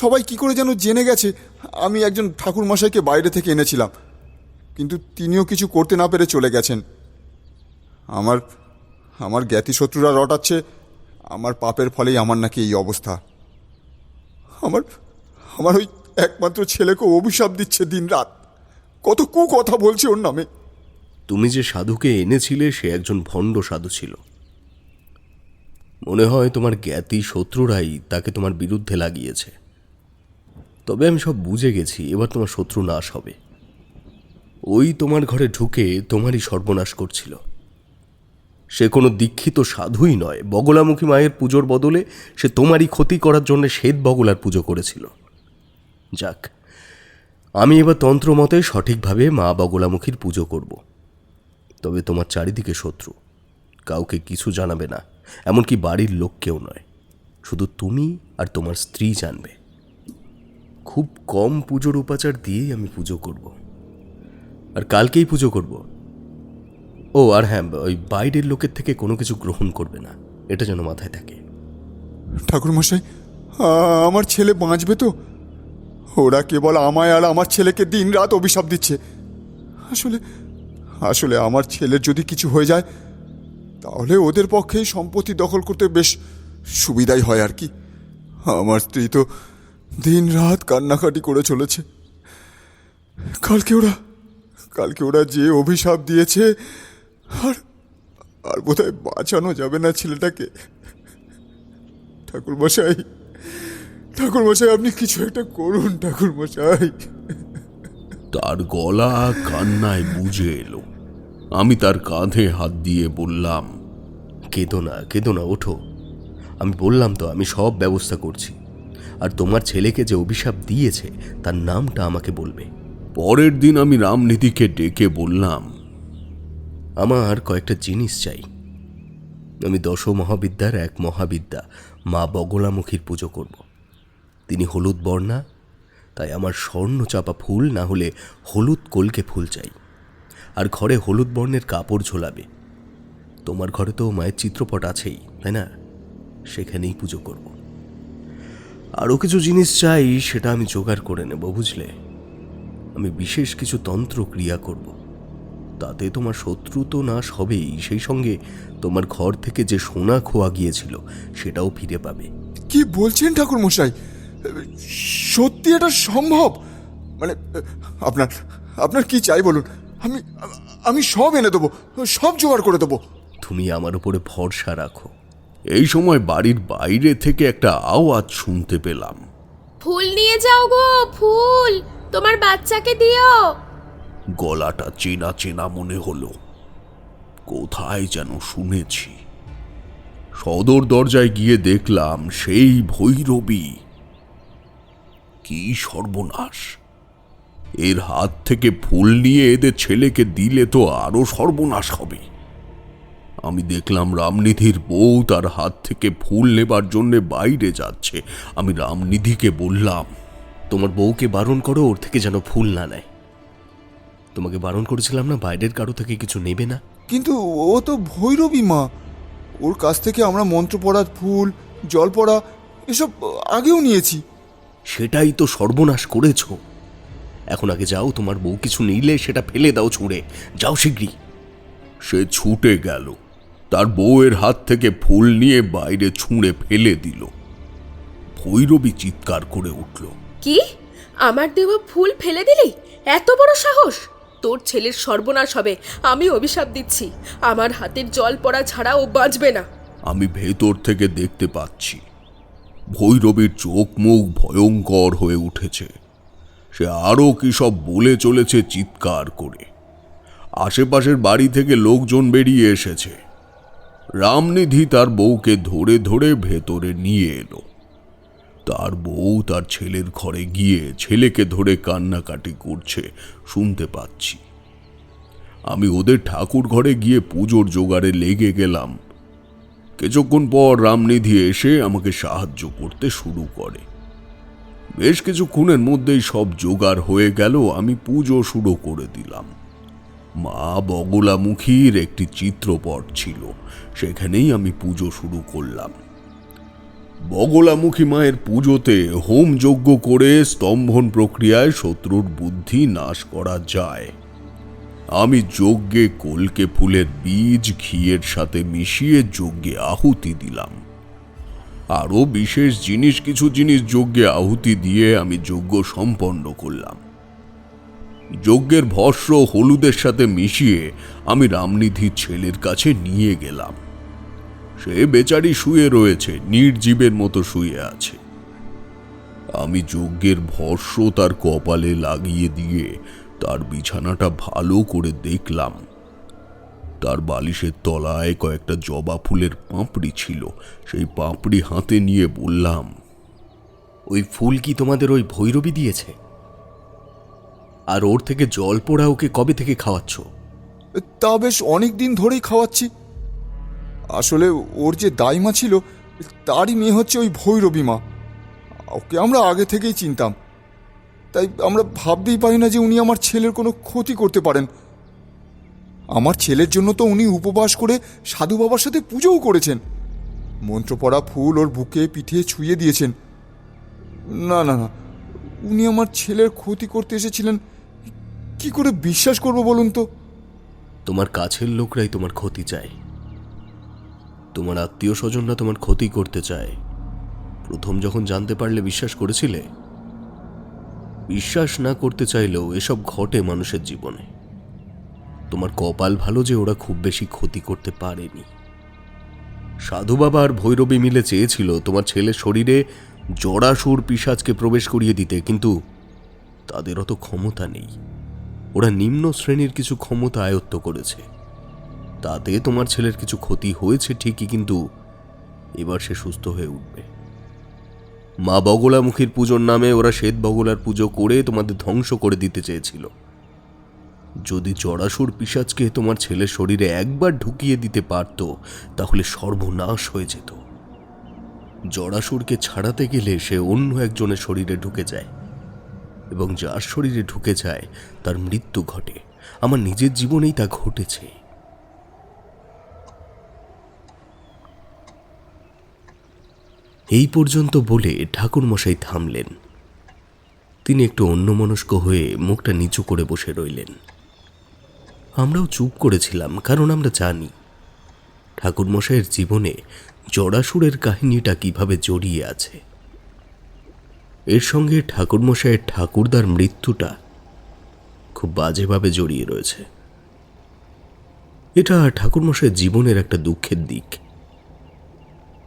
সবাই কি করে যেন জেনে গেছে আমি একজন ঠাকুরমশাইকে বাইরে থেকে এনেছিলাম, কিন্তু তিনিও কিছু করতে না পেরে চলে গেছেন। আমার জ্ঞাতি শত্রুরা রটাচ্ছে আমার পাপের ফলেই আমার নাকি এই অবস্থা। আমার ওই একমাত্র ছেলেকে অভিশাপ দিচ্ছে দিনরাত, কত কথা বলছে ওর নামে। তুমি যে সাধুকে এনেছিলে সে একজন ভণ্ড সাধু ছিল। মনে হয় তোমার জ্ঞাতি শত্রুরাই তাকে তোমার বিরুদ্ধে লাগিয়েছে। তবে আমি সব বুঝে গেছি, এবার তোমার শত্রু নাশ হবে। ওই তোমার ঘরে ঢুকে তোমারই সর্বনাশ করছিল। সে কোনো দীক্ষিত সাধুই নয়, বগলামুখী মায়ের পুজোর বদলে সে তোমারই ক্ষতি করার জন্য শ্বেত বগলার পুজো করেছিল। যাক, আমি এবার তন্ত্রমতে সঠিকভাবে মা বগলামুখীর পুজো করব। তবে তোমার চারিদিকে শত্রু, কাউকে কিছু জানাবে না, এমনকি বাড়ির লোক কেউ নয়। শুধু তুমি আর তোমার স্ত্রী জানবে। খুব কম পুজোর উপাচার দিয়েই আমি পুজো করব, আর কালকেই পুজো করব। ও আর হ্যাঁ, ওই বাইরের লোকের থেকে কোনো কিছু গ্রহণ করবে না, এটা যেন মাথায় থাকে। ঠাকুরমশাই, আমার ছেলে বাঁচবে তো? ওরা কেবল আমায় আর আমার ছেলেকে দিন রাত অভিশাপ দিচ্ছে। আসলে আসলে আমার ছেলের যদি কিছু হয়ে যায় তাহলে ওদের পক্ষেই সম্পত্তি দখল করতে বেশ সুবিধাই হয় আর কি। আমার স্ত্রী তো দিন রাত কান্নাকাটি করে চলেছে। কালকে ওরা যে অভিশাপ দিয়েছে, আর আর বোধহয় বাঁচানো যাবে না ছেলেটাকে। ঠাকুরমশাই, আপনি কিছু একটা করুন ঠাকুরমশাই। তার গলা কান্নায় বুঝে এলো। আমি তার কাঁধে হাত দিয়ে বললাম, কেঁদো না, ওঠো। আমি বললাম তো, আমি সব ব্যবস্থা করছি। আর তোমার ছেলেকে যে অভিশাপ দিয়েছে তার নামটা আমাকে বলবে। পরের দিন আমি রামনিধিকে ডেকে বললাম, আমার কয়েকটা জিনিস চাই। আমি 10 মহাবিদ্যার এক মহাবিদ্যা মা বগলামুখীর পুজো করব। তিনি হলুদ বর্ণা, তাই আমার স্বর্ণ চাপা ফুল না হলে হলুদ কলকে ফুল চাই। আর ঘরে হলুদ বর্ণের কাপড় ঝোলাবে। তোমার ঘরে তো মায়ের চিত্রপট আছেই, তাই না? সেখানেই পুজো করব। আরও কিছু জিনিস চাই, সেটা আমি জোগাড় করে নেব, বুঝলে? আমি বিশেষ কিছু তন্ত্র ক্রিয়া করব। তাতে তোমার শত্রু তো নাশ হবেই, সেই সঙ্গে তোমার ঘর থেকে যে সোনা খোয়া গিয়েছিল সেটাও ফিরে পাবে। কি বলছেন ঠাকুরমশাই? সত্যি এটা সম্ভব? মানে আপনার কি চাই বলুন, আমি সব এনে দেবো, সব জোগাড় করে দেবো। তুমি আমার উপরে ভরসা রাখো। এই সময় বাড়ির বাইরে থেকে একটা আওয়াজ শুনতে পেলাম। ফুল নিয়ে যাও গো, ফুল তোমার বাচ্চাকে দিও। গলাটা চেনা চেনা মনে হলো, কোথায় যেন শুনেছি। সদর দরজায় গিয়ে দেখলাম সেই ভৈরবী। কি সর্বনাশ! এর হাত থেকে ফুল নিয়ে এদের ছেলেকে দিলে তো আরো সর্বনাশ হবে। আমি দেখলাম রামনিধির বউ তার হাত থেকে ফুল নেবার জন্য বাইরে যাচ্ছে। আমি রামনিধিকে বললাম, তোমার বউকে বারণ করো ওর থেকে যেন ফুল না নেয়। তোমাকে বারণ করেছিলাম না বাইরের কারো থেকে কিছু নেবে না? কিন্তু ও তো ভৈরবী মা, ওর কাছ থেকে আমরা মন্ত্র পড়া ফুল, জল পড়া এসব আগেও নিয়েছি। সেটাই তো সর্বনাশ করেছ। এখন আগে যাও, তোমার বউ কিছু নিলে সেটা ফেলে দাও ছুঁড়ে। যাও শিগগিরই। সে ছুটে গেল, তার বউয়ের হাত থেকে ফুল নিয়ে বাইরে ছুঁড়ে ফেলে দিল। ভৈরবী চিৎকার করে উঠল, কি আমার দেওয়া ফুল ফেলে দিলি? এত বড় সাহস! তোর ছেলের সর্বনাশ হবে, আমি অভিশাপ দিচ্ছি। আমার হাতের জল পড়া ছাড়া ও বাঁচবে না। আমি ভেতর থেকে দেখতে পাচ্ছি ভৈরবীর চোখ মুখ ভয়ঙ্কর হয়ে উঠেছে। সে আরো কি সব বলে চলেছে চিৎকার করে। আশেপাশের বাড়ি থেকে লোকজন বেরিয়ে এসেছে। রামনিধি তার বউকে ধরে ধরে ভেতরে নিয়ে এলো। তার বউ তার ছেলের ঘরে গিয়ে ছেলেকে ধরে কান্নাকাটি করছে শুনতে পাচ্ছি। আমি ওদের ঠাকুর ঘরে গিয়ে পুজোর জোগাড়ে লেগে গেলাম। কিছুক্ষণ পর রামনিধি এসে আমাকে সাহায্য করতে শুরু করে। বেশ কিছুক্ষণের মধ্যেই সব জোগাড় হয়ে গেল। আমি পুজো শুরু করে দিলাম। মা বগলামুখীর একটি চিত্রপট ছিল, সেখানেই আমি পুজো শুরু করলাম। বগলামুখী মায়ের পুজোতে হোম যজ্ঞ করে স্তম্ভন প্রক্রিয়ায় শত্রুর বুদ্ধি নাশ করা যায়। আমি যজ্ঞে কলকে ফুলের বীজ ঘিয়ের সাথে মিশিয়ে যজ্ঞে আহুতি দিলাম। আরও বিশেষ কিছু জিনিস যজ্ঞে আহুতি দিয়ে আমি যজ্ঞ সম্পন্ন করলাম। যজ্ঞের ভস্ম হলুদের সাথে মিশিয়ে আমি রামনিধির ছেলের কাছে নিয়ে গেলাম। সে বেচারি শুয়ে রয়েছে, নির্জীবের মতো শুয়ে আছে। আমি যজ্ঞের ভস্ম তার কপালে লাগিয়ে দিয়ে তার বিছানাটা ভালো করে দেখলাম। তার বালিশের তলায় কয়েকটা জবা ফুলের পাপড়ি ছিল। সেই পাপড়ি হাতে নিয়ে বললাম, ওই ফুল কি তোমাদের ওই ভৈরবী দিয়েছে? আর ওর থেকে জল পোড়া ওকে কবে থেকে খাওয়াচ্ছ? তা বেশ অনেক দিন ধরেই খাওয়াচ্ছি। আসলে ওর যে দাইমা ছিল তারই মেয়ে হচ্ছে ওই ভৈরবী মা। ওকে আমরা আগে থেকেই চিনতাম, তাই আমরা ভাবতেই পারি না যে উনি আমার ছেলের কোনো ক্ষতি করতে পারেন। আমার ছেলের জন্য তো উনি উপবাস করে সাধু বাবার সাথে পুজোও করেছেন, মন্ত্র পড়া ফুল ওর বুকে পিঠে ছুঁয়ে দিয়েছেন। না না না, উনি আমার ছেলের ক্ষতি করতে এসেছিলেন কি করে বিশ্বাস করব বলুন তো? তোমার কাছের লোকরাই তোমার ক্ষতি চায়, তোমার আত্মীয় স্বজনরা তোমার ক্ষতি করতে চায়। প্রথম যখন জানতে পারলে বিশ্বাস করেছিলে? বিশ্বাস না করতে চাইলেও এসব ঘটে মানুষের জীবনে। তোমার কপাল ভালো যে ওরা খুব বেশি ক্ষতি করতে পারেনি। সাধু বাবা আর ভৈরবী মিলে চেয়েছিল তোমার ছেলের শরীরে জড়াসুর পিশাচকে প্রবেশ করিয়ে দিতে, কিন্তু তাদের অত ক্ষমতা নেই। ওরা নিম্ন শ্রেণীর কিছু ক্ষমতা আয়ত্ত করেছে। তাতে তোমার ছেলের কিছু ক্ষতি হয়েছে ঠিকই, কিন্তু এবার সে সুস্থ হয়ে উঠবে। মা বগলামুখীর পুজোর নামে ওরা শ্বেত বগলার পুজো করে তোমাদের ধ্বংস করে দিতে চেয়েছিল। যদি জড়াসুর পিশাচকে তোমার ছেলের শরীরে একবার ঢুকিয়ে দিতে পারত, তাহলে সর্বনাশ হয়ে যেত। জড়াসুরকে ছাড়াতে গেলে সে অন্য একজনের শরীরে ঢুকে যায়, এবং যার শরীরে ঢুকে যায় তার মৃত্যু ঘটে। আমার নিজের জীবনেই তা ঘটেছে। এই পর্যন্ত বলে ঠাকুরমশাই থামলেন। তিনি একটু অন্যমনস্ক হয়ে মুখটা নিচু করে বসে রইলেন। আমরাও চুপ করেছিলাম, কারণ আমরা জানি ঠাকুরমশাইয়ের জীবনে জড়াসুরের কাহিনীটা কিভাবে জড়িয়ে আছে। এর সঙ্গে ঠাকুরমশাইয়ের ঠাকুরদার মৃত্যুটা খুব বাজেভাবে জড়িয়ে রয়েছে। এটা ঠাকুরমশাইয়ের জীবনের একটা দুঃখের দিক।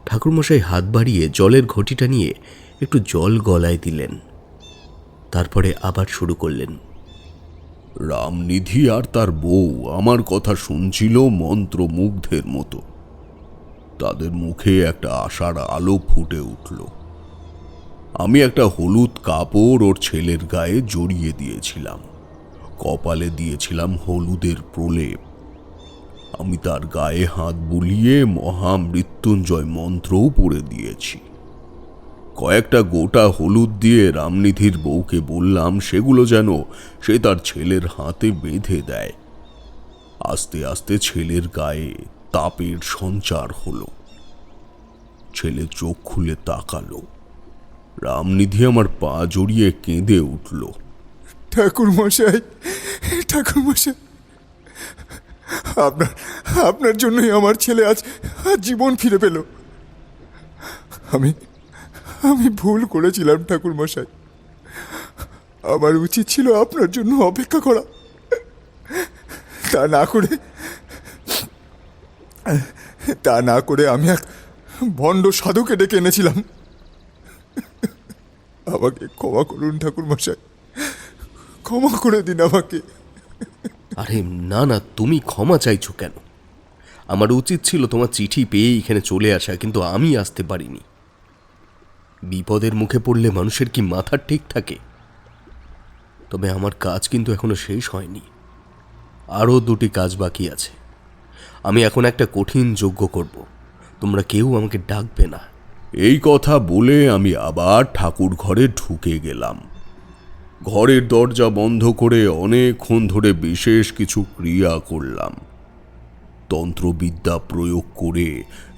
ঠাকুরমশাই হাত বাড়িয়ে জলের ঘটিটা নিয়ে একটু জল গলায় দিলেন, তারপরে আবার শুরু করলেন। রামনিধি আর তার বউ আমার কথা শুনছিল মন্ত্রমুগ্ধের মতো। তাদের মুখে একটা আশার আলো ফুটে উঠল। আমি একটা হলুদ কাপড় ওর ছেলের গায়ে জড়িয়ে দিয়েছিলাম, কপালে দিয়েছিলাম হলুদের প্রলেপ। আমি তার গায়ে হাত বুলিয়ে মহামৃত্যুঞ্জয় মন্ত্রও পড়ে দিয়েছি। কয়েকটা গোটা হলুদ দিয়ে রামনিধির বউকে বললাম সেগুলো যেন সে তার ছেলের হাতে বেঁধে দেয়। আস্তে আস্তে ছেলের গায়ে তাপের সঞ্চার হলো। ছেলে চোখ খুলে তাকালো। রামনিধি আমার পা জড়িয়ে কেঁদে উঠল। ঠাকুরমশাই, ঠাকুরমশাই, আপনার জন্যই আমার ছেলে আজ জীবন ফিরে পেল। আমি ভুল করেছিলাম ঠাকুরমশাই। আমার উচিত ছিল আপনার জন্য অপেক্ষা করা। তা না করে আমি এক ভণ্ড সাধুকে ডেকে এনেছিলাম। আমাকে ক্ষমা করুন ঠাকুরমশাই, ক্ষমা করে দিন আমাকে। আরে না না, তুমি ক্ষমা চাইছো কেন? আমার উচিত ছিল তোমার চিঠি পেয়ে এখানে চলে আসা, কিন্তু আমি আসতে পারিনি। বিপদের মুখে পড়লে মানুষের কি মাথা ঠিক থাকে? তবে আমার কাজ কিন্তু এখনো শেষ হয়নি। আরও 2টি কাজ বাকি আছে। আমি এখন একটা কঠিন যজ্ঞ করব। তোমরা কেউ আমাকে ডাকবে না। এই কথা বলে আমি আবার ঠাকুর ঘরে ঢুকে গেলাম। ঘরের দরজা বন্ধ করে অনেকক্ষণ ধরে বিশেষ কিছু ক্রিয়া করলাম। তন্ত্রবিদ্যা প্রয়োগ করে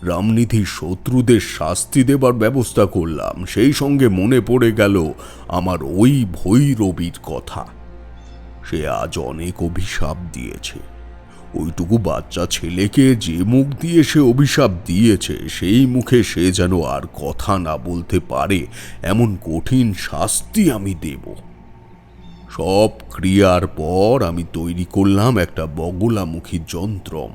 রামনিধির শত্রুদের শাস্তি দেবার ব্যবস্থা করলাম। সেই সঙ্গে মনে পড়ে গেল আমার ওই ভৈরবীর কথা। সে আজ অনেক অভিশাপ দিয়েছে। ওইটুকু বাচ্চা ছেলেকে যে মুখ দিয়ে সে অভিশাপ দিয়েছে, সেই মুখে সে যেন আর কথা না বলতে পারে এমন কঠিন শাস্তি আমি দেব। সব ক্রিয়ার পর আমি তৈরি করলাম একটা বগলামুখী যন্ত্রম।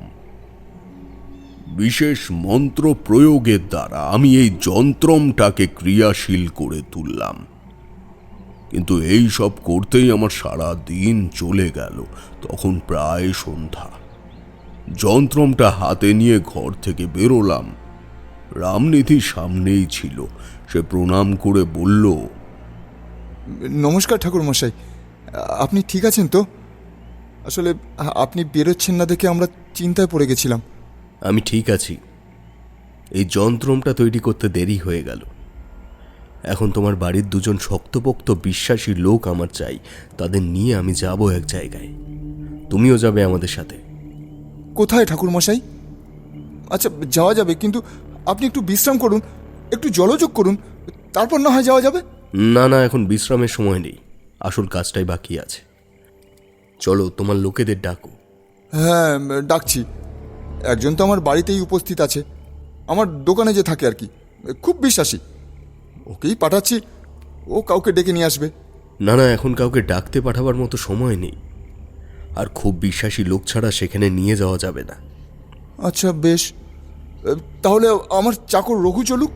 বিশেষ মন্ত্র প্রয়োগের দ্বারা আমি এই যন্ত্রমটাকে ক্রিয়াশীল করে তুললাম। কিন্তু এই সব করতেই আমার সারা দিন চলে গেল। তখন প্রায় সন্ধ্যা। যন্ত্রমটা হাতে নিয়ে ঘর থেকে বেরোলাম। রামনিধি সামনেই ছিল। সে প্রণাম করে বলল, নমস্কার ঠাকুরমশাই, আপনি ঠিক আছেন তো? আসলে আপনি বেরোচ্ছেন না দেখে আমরা চিন্তায় পড়ে গেছিলাম। আমি ঠিক আছি, এই যন্ত্রমটা তৈরি করতে দেরি হয়ে গেল। এখন তোমার বাড়ির দুজন শক্তপোক্ত বিশ্বাসী লোক আমার চাই, তাদের নিয়ে আমি যাব এক জায়গায়। তুমিও যাবে আমাদের সাথে। কোথায় ঠাকুরমশাই? আচ্ছা, যাওয়া যাবে, কিন্তু আপনি একটু বিশ্রাম করুন, একটু জলযোগ করুন, তারপর না হয় যাওয়া যাবে। না না, এখন বিশ্রামের সময় নেই, আসল কাজটাই বাকি আছে। চলো, তোমার লোকেদের ডাকো। হ্যাঁ, ডাকছি। একজন তো আমার বাড়িতেই উপস্থিত আছে, আমার দোকানে যে থাকে আর কি, খুব বিশ্বাসী। ওকেই পাঠাচ্ছি, ও কাউকে ডেকে নিয়ে আসবে। না না, এখন কাউকে ডাকতে পাঠাবার মতো সময় নেই, আর খুব বিশ্বাসী লোক ছাড়া সেখানে নিয়ে যাওয়া যাবে না। আচ্ছা বেশ, তাহলে আমার চাকর রঘু চলুক।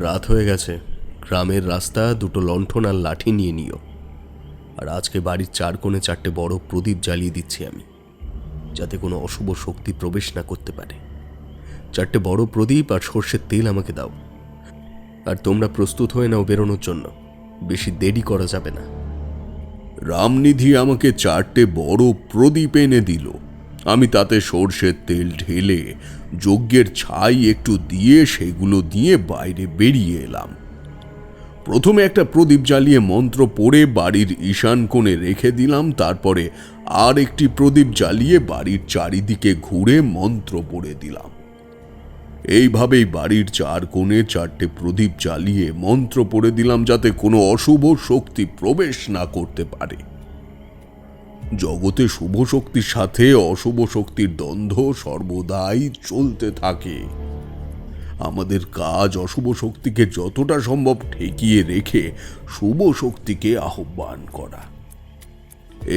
রাত হয়ে গেছে, গ্রামের রাস্তা, দুটো লণ্ঠন আর লাঠি নিয়ে নিও। আর আজকে বাড়ির 4 কোণে 4টে বড় প্রদীপ জ্বালিয়ে দিচ্ছি আমি, যাতে কোনো অশুভ শক্তি প্রবেশ না করতে পারে। 4টে বড় প্রদীপ আর সর্ষের তেল আমাকে দাও। আর তোমরা প্রস্তুত হয়ে নাও বেরোনোর জন্য, বেশি দেরি করা যাবে না। রামনিধি আমাকে 4টে বড় প্রদীপ এনে দিল। আমি তাতে সর্ষের তেল ঢেলে যজ্ঞের ছাই একটু দিয়ে সেগুলো দিয়ে বাইরে বেরিয়ে এলাম। প্রথমে একটা প্রদীপ জ্বালিয়ে মন্ত্র পড়ে বাড়ির ঈশান কোণে রেখে দিলাম। তারপরে আর একটি প্রদীপ জ্বালিয়ে বাড়ির চারিদিকে ঘুরে মন্ত্র পড়ে দিলাম। এইভাবেই বাড়ির 4 কোণে 4টে প্রদীপ জ্বালিয়ে মন্ত্র পড়ে দিলাম, যাতে কোনো অশুভ শক্তি প্রবেশ না করতে পারে। জগতে শুভ শক্তির সাথে অশুভ শক্তির দ্বন্দ্ব সর্বদাই চলতে থাকে। আমাদের কাজ অশুভ শক্তিকে যতটা সম্ভব ঠেকিয়ে রেখে শুভ শক্তিকে আহ্বান করা।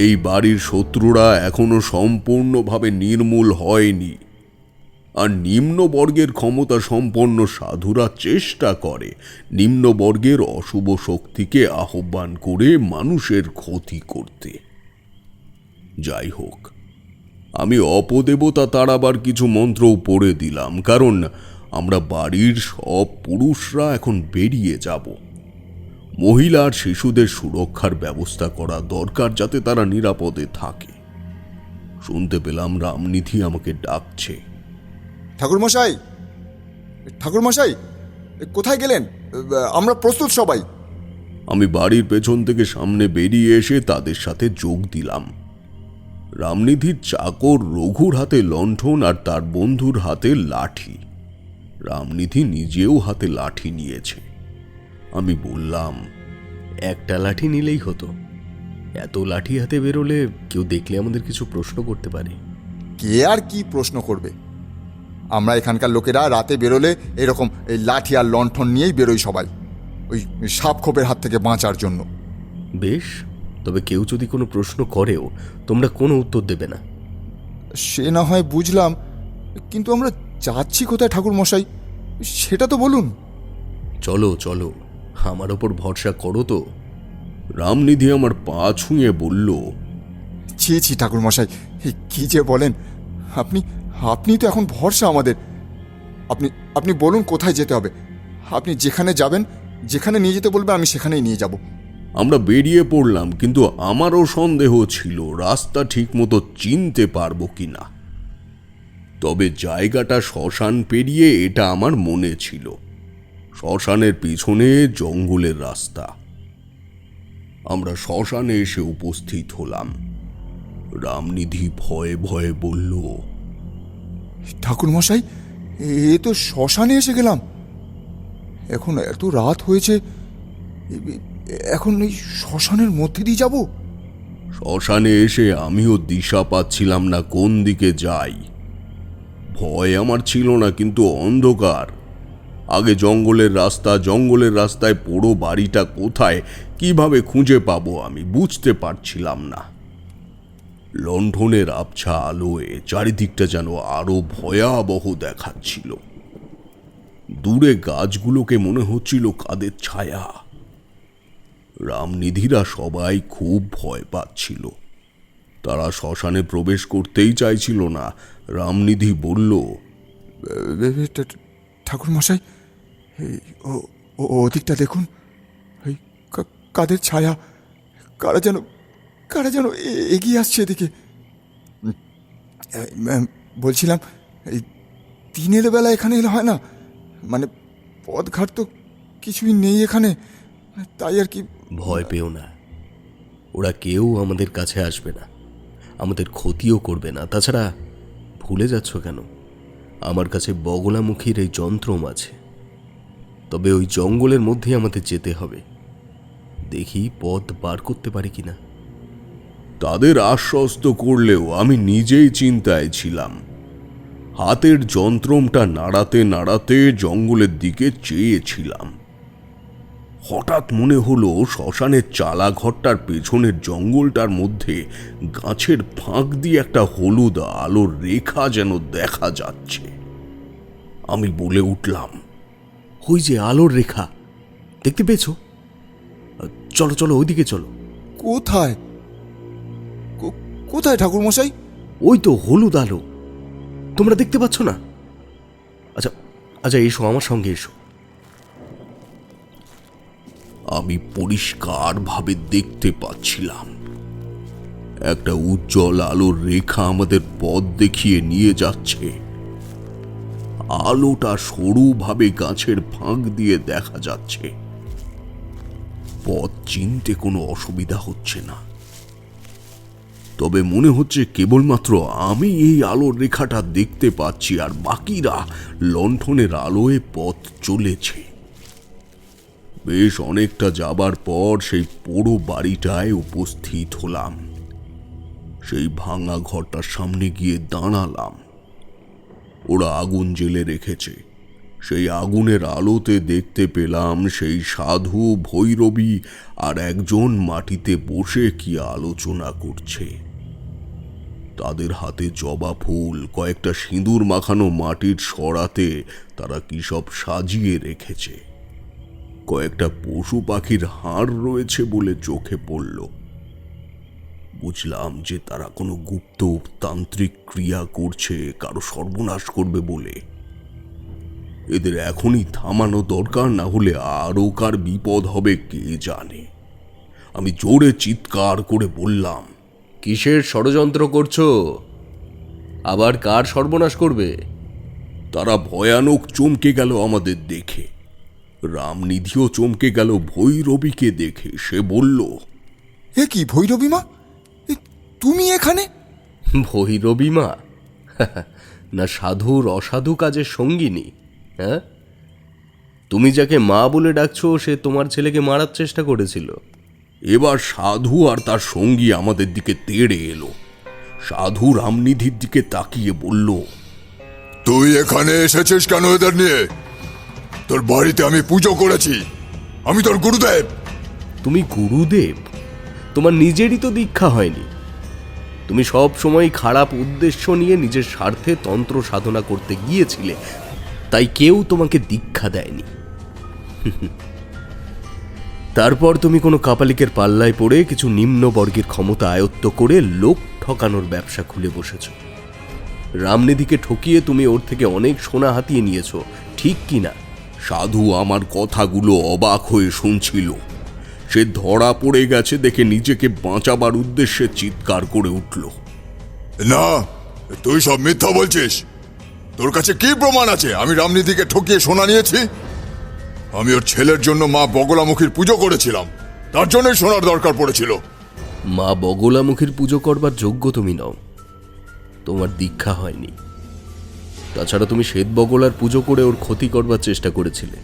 এই বাড়ির শত্রুরা এখনো সম্পূর্ণভাবে নির্মূল হয়নি, আর নিম্নবর্গের ক্ষমতা সম্পন্ন সাধুরা চেষ্টা করে নিম্নবর্গের অশুভ শক্তিকে আহ্বান করে মানুষের ক্ষতি করতে। যাই হোক, আমি অপদেবতা তাড়াবার কিছু মন্ত্রও পড়ে দিলাম, কারণ আমরা বাড়ির সব পুরুষরা এখন বেরিয়ে যাব। মহিলা আর শিশুদের সুরক্ষার ব্যবস্থা করা দরকার, যাতে তারা নিরাপদে থাকে। শুনতে পেলাম রামনিধি আমাকে ডাকছে। ঠাকুরমশাই, ঠাকুরমশাই, কোথায় গেলেন? আমরা প্রস্তুত সবাই। আমি বাড়ির পেছন থেকে সামনে বেরিয়ে এসে তাদের সাথে যোগ দিলাম। রামনিধির চাকর রঘুর হাতে লণ্ঠন আর তার বন্ধুর হাতে লাঠি। রামনিধি নিজেও হাতে লাঠি নিয়েছে। আমি বললাম, একটা লাঠি নিলেই হতো, এত লাঠি হাতে বেরোলে কেউ দেখলে আমাদের কিছু প্রশ্ন করতে পারে। কে আর কি প্রশ্ন করবে? আমরা এখানকার লোকেরা রাতে বেরোলে এরকম এই লাঠি আর লণ্ঠন নিয়েই বেরোই সবাই, ওই সাপ খোপের হাত থেকে বাঁচার জন্য। বেশ, তবে কেউ যদি কোনো প্রশ্ন করেও তোমরা কোনো উত্তর দেবে না। সে না হয় বুঝলাম, কিন্তু আমরা যাচ্ছি কোথায় ঠাকুরমশাই, সেটা তো বলুন। চলো চলো, আমার ওপর ভরসা করো তো। রামনিধি আমার পা ছুঁয়ে বলল, ছি ছি ঠাকুরমশাই, কি যে বলেন আপনি! আপনি তো এখন ভরসা আমাদের। আপনি বলুন কোথায় যেতে হবে। আপনি যেখানে যাবেন, যেখানে নিয়ে যেতে বলবেন, আমি সেখানেই নিয়ে যাব। আমরা বেরিয়ে পড়লাম, কিন্তু আমারও সন্দেহ ছিল রাস্তা ঠিক মতো চিনতে পারবো কিনা। তবে জায়গাটা শ্মশান পেরিয়ে এটা আমার মনে ছিল। শ্মশানের পিছনে জঙ্গলের রাস্তা। আমরা শ্মশানে এসে উপস্থিত হলাম। রামনিধি ভয়ে ভয়ে বলল, ঠাকুরমশাই, এ তো শ্মশানে এসে গেলাম। এখন এত রাত হয়েছে, এখন এই শ্মশানের মধ্যে দিয়ে যাব? শ্মশানে এসে আমিও দিশা পাচ্ছিলাম না কোন দিকে যাই। ভয় আমার ছিল না, কিন্তু অন্ধকার। আগে জঙ্গলের রাস্তা, জঙ্গলের রাস্তায় পোড়ো বাড়িটা কোথায়, কিভাবে খুঁজে পাবো আমি বুঝতে পারছিলাম না। লণ্ঠনের আবছা আলোয় চারিদিকটা যেন আরো ভয়াবহ দেখাচ্ছিল। দূরে গাছগুলোকে মনে হচ্ছিল কাদের ছায়া। রামনিধিরা সবাই খুব ভয় পাচ্ছিল। তারা শ্মশানে প্রবেশ করতেই চাইছিল না। রামনিধি বলল, ঠাকুরমশাই, ওদিকটা দেখুন, এই কাদের ছায়া, কারা যেন এগিয়ে আসছে এদিকে। বলছিলাম, এই দিনের বেলা এখানে এলে হয় না? মানে পথঘাট তো কিছুই নেই এখানে, তাই আর কি। ভয় পেও না, ওরা কেউ আমাদের কাছে আসবে না, আমাদের ক্ষতিও করবে না। তাছাড়া ভুলে যাচ্ছ কেন, আমার কাছে বগলামুখীর এই যন্ত্রম আছে। তবে ওই জঙ্গলের মধ্যে আমাদের যেতে হবে, দেখি পথ বার করতে পারি কিনা। তাদের আশ্বস্ত করলেও আমি নিজেই চিন্তায় ছিলাম। হাতের যন্ত্রমটা নাড়াতে নাড়াতে জঙ্গলের দিকে চেয়েছিলাম। হঠাৎ মনে হলো শ্মশানের চালা ঘরটার পেছনের জঙ্গলটার মধ্যে গাছের ফাঁক দিয়ে একটা হলুদ আলোর রেখা যেন দেখা যাচ্ছে। আমি বলে উঠলাম, ওই যে আলোর রেখা, দেখতে পেয়েছো? চলো চলো, ওইদিকে চলো। কোথায় কোথায় ঠাকুরমশাই? ওই তো হলুদ আলো, তোমরা দেখতে পাচ্ছ না? আচ্ছা আচ্ছা, এসো আমার সঙ্গে এসো। আমি পরিষ্কারভাবে দেখতে পাচ্ছিলাম একটা উজ্জ্বল আলোর রেখা আমাদের পথ দেখিয়ে নিয়ে যাচ্ছে। আলোটা সরুভাবে গাছের ফাঁক দিয়ে দেখা যাচ্ছে। পথ চিনতে কোনো অসুবিধা হচ্ছে না, তবে মনে হচ্ছে কেবলমাত্র আমি এই আলোর রেখাটা দেখতে পাচ্ছি, আর বাকিরা লণ্ঠনের আলোয় পথ চলেছে। বেশ অনেকটা যাবার পর সেই পোড়ো বাড়িটায় উপস্থিত হলাম। সেই ভাঙা ঘরটার সামনে গিয়ে দাঁড়ালাম। ওরা আগুন জ্বেলে রেখেছে। সেই আগুনের আলোতে দেখতে পেলাম সেই সাধু, ভৈরবী আর একজন মাটিতে বসে কি আলোচনা করছে। তাদের হাতে জবা ফুল, কয়েকটা সিঁদুর মাখানো মাটির সরাতে তারা কি সব সাজিয়ে রেখেছে। কয়েকটা পশু পাখির হাড় রয়েছে বলে চোখে পড়ল। বুঝলাম যে তারা কোনো গুপ্ত তান্ত্রিক ক্রিয়া করছে, কারো সর্বনাশ করবে বলে। এদের এখনই থামানো দরকার, না হলে আরও কার বিপদ হবে কে জানে। আমি জোরে চিৎকার করে বললাম, কিসের ষড়যন্ত্র করছো? আবার কার সর্বনাশ করবে? তারা ভয়ানক চমকে গেল আমাদের দেখে। রামনিধিও চমকে গেল ভৈরবীকে দেখে। সে বলল, এ কি ভৈরবী মা, তুমি এখানে? ভৈরবী মা না সাধুর অসাধু কাজের সঙ্গিনী? হ্যাঁ, তুমি যাকে মা বলে ডাকছো সে তোমার ছেলেকে মারার চেষ্টা করেছিল। এবার সাধু আর তার সঙ্গী আমাদের দিকে তেড়ে এলো। সাধু রামনিধির দিকে তাকিয়ে বলল, তুই এখানে এসেছিস কেন এদের নিয়ে? তোর বাড়িতে আমি পুজো করেছি, আমি তোর গুরুদেব। তুমি গুরুদেব? তোমার নিজেরই তো দীক্ষা হয়নি। তুমি সব সময় খারাপ উদ্দেশ্য নিয়ে নিজের স্বার্থে তন্ত্র সাধনা করতে গিয়েছিলে, তাই কেউ তোমাকে দীক্ষা দেয়নি। তারপর তুমি কোনো কাপালিকের পাল্লায় পড়ে কিছু নিম্ন বর্গের ক্ষমতা আয়ত্ত করে লোক ঠকানোর ব্যবসা খুলে বসেছ। রামনিধিকে ঠকিয়ে তুমি ওর থেকে অনেক সোনা হাতিয়ে নিয়েছ, ঠিক কি না? সাধু আমার কথাগুলো অবাক হয়ে শুনছিল। সে ধরা পড়ে গেছে দেখে নিজেকে বাঁচাবার উদ্দেশ্যে চিৎকার করে উঠল, না, তুই সব মিথ্যা বলছিস। তোর কাছে কি প্রমাণ আছে আমি রামনিধিকে ঠকিয়ে সোনা নিয়েছি? আমি ওর ছেলের জন্য মা বগলামুখীর পুজো করেছিলাম, তার জন্যই সোনার দরকার পড়েছিল। মা বগলামুখীর পুজো করবার যোগ্য তুমি নও, তোমার দীক্ষা হয়নি। তাছাড়া তুমি শ্বেত বগলার পুজো করে ওর ক্ষতি করবার চেষ্টা করেছিলে।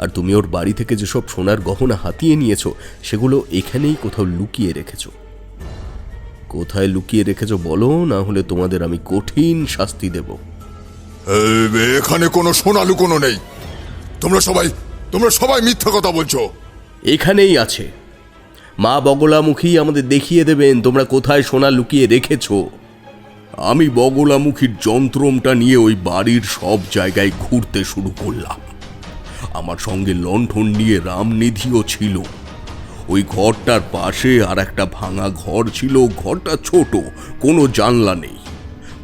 আর তুমি ওর বাড়ি থেকে যেসব সোনার গহনা হাতিয়ে নিয়েছ সেগুলো এখানেই কোথাও লুকিয়ে রেখেছ। কোথায় লুকিয়ে রেখেছ বলো, না হলে তোমাদের আমি কঠিন শাস্তি দেব। এখানে কোনো সোনা লুকোনো নেই। তোমরা সবাই মিথ্যা কথা বলছো। এখানেই আছে। মা বগলামুখী আমাদের দেখিয়ে দেবেন তোমরা কোথায় সোনা লুকিয়ে রেখেছ। আমি বগলামুখীর যন্ত্রমটা নিয়ে ওই বাড়ির সব জায়গায় ঘুরতে শুরু করলাম। আমার সঙ্গে লণ্ঠন নিয়ে রামনিধিও ছিল। ওই ঘরটার পাশে আর একটা ভাঙা ঘর ছিল। ঘরটা ছোট, কোনো জানলা নেই।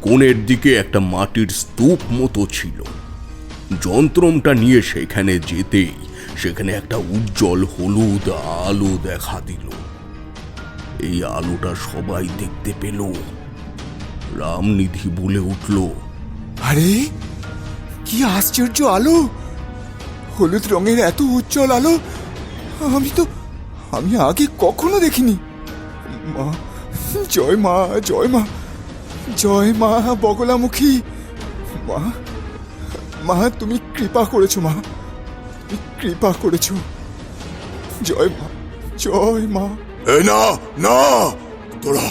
কোণের দিকে একটা মাটির স্তূপ মতো ছিল। যন্ত্রমটা নিয়ে সেখানে যেতেই সেখানে একটা উজ্জ্বল হলুদ আলো দেখা দিল। এই আলোটা সবাই দেখতে পেল। রামনিধি বলে উঠল, আরে কি আশ্চর্য আলো! হলুদ রঙের এত উজ্জ্বল আলো আমি আগে কখনো দেখিনি। মা, জয় মা, জয় মা, জয় মা বগলামুখী। মা, মা তুমি কৃপা করেছো, মা তুমি কৃপা করেছো। জয় মা, জয় মা। এই না না, তোরা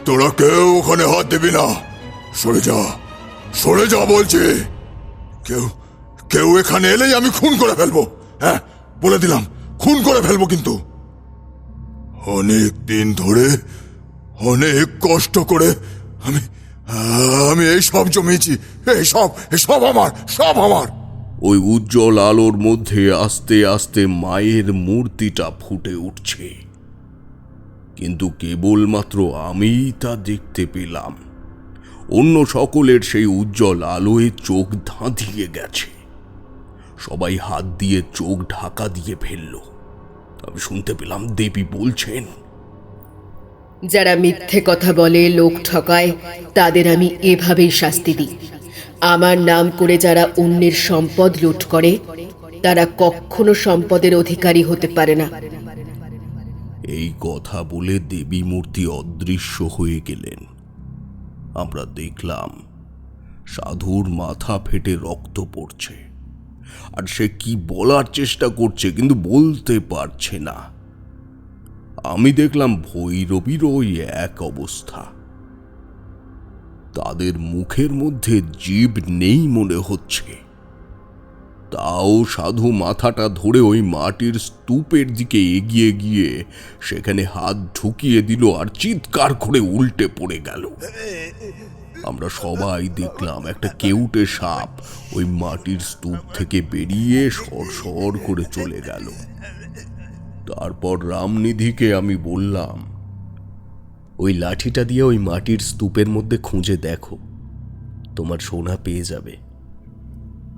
তোরা কেউ ওখানে হাত দিবি না। সরে যা, সরে যা বলছি। কেউ কেউ এখানে এলেই আমি খুন করে ফেলবো। হ্যাঁ, বলে দিলাম, খুন করে ফেলবো। কিন্তু অনেক দিন ধরে অনেক কষ্ট করে আমি আমি এই সব জমিয়েছি। সব আমার। ওই উজ্জ্বল আলোর মধ্যে আস্তে আস্তে মায়ের মূর্তিটা ফুটে উঠছে, কিন্তু কেবলমাত্র আমিই তা দেখতে পেলাম। অন্য সকলের সেই উজ্জ্বল আলোয় চোখ ধাঁধিয়ে গেছে। সবাই হাত দিয়ে চোখ ঢাকা দিয়ে ফেলল। আমি শুনতে পেলাম দেবী বলছেন, যারা মিথ্যে কথা বলে, লোক ঠকায়, তাদের আমি এভাবেই শাস্তি দিই। আমার নাম করে যারা অন্যের সম্পদ লুট করে, তারা কখনো সম্পদের অধিকারী হতে পারে না। এই কথা বলে দেবী মূর্তি অদৃশ্য হয়ে গেলেন। আমরা দেখলাম সাধুর মাথা ফেটে রক্ত পড়ছে, আর সে কি বলার চেষ্টা করছে কিন্তু বলতে পারছে না। আমি দেখলাম ভৈরবীর ওই এক অবস্থা। তাদের মুখের মধ্যে জিভ নেই মনে হচ্ছে, তাও সাধু মাথাটা ধরে ওই মাটির স্তূপের দিকে এগিয়ে গিয়ে সেখানে হাত ঢুকিয়ে দিল আর চিৎকার করে উল্টে পড়ে গেল। আমরা সবাই দেখলাম একটা কেউটে সাপ ওই মাটির স্তূপ থেকে বেরিয়ে সরসর করে চলে গেল। তারপর রামনিধিকে আমি বললাম, ওই লাঠিটা দিয়ে ওই মাটির স্তূপের মধ্যে খুঁজে দেখো, তোমার সোনা পেয়ে যাবে।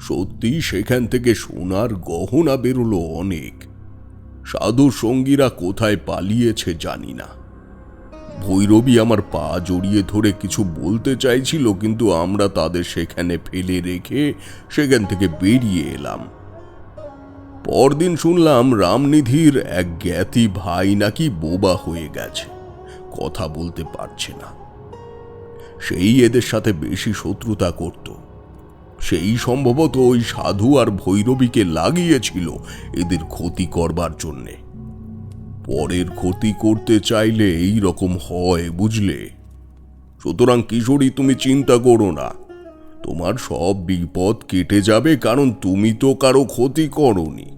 সত্যি সেখান থেকে সোনার গহনা বেরোলো অনেক। সাধু সঙ্গীরা কোথায় পালিয়েছে জানি না। ভৈরবী আমার পা জড়িয়ে ধরে কিছু বলতে চাইছিল, কিন্তু আমরা তাদের সেখানে ফেলে রেখে সেখান থেকে বেরিয়ে এলাম। পরদিন শুনলাম রামনিধির এক জ্ঞাতি ভাই নাকি বোবা হয়ে গেছে, কথা বলতে পারছে না। সেই এদের সাথে বেশি শত্রুতা করত। সেই সম্ভবত ওই সাধু আর ভৈরবীকে লাগিয়েছিল এদের ক্ষতি করবার জন্যে। পরের ক্ষতি করতে চাইলে এই রকম হয়, বুঝলে? সুতরাং কিশোরী, তুমি চিন্তা করো না, তোমার সব বিপদ কেটে যাবে, কারণ তুমি তো কারো ক্ষতি করোনি।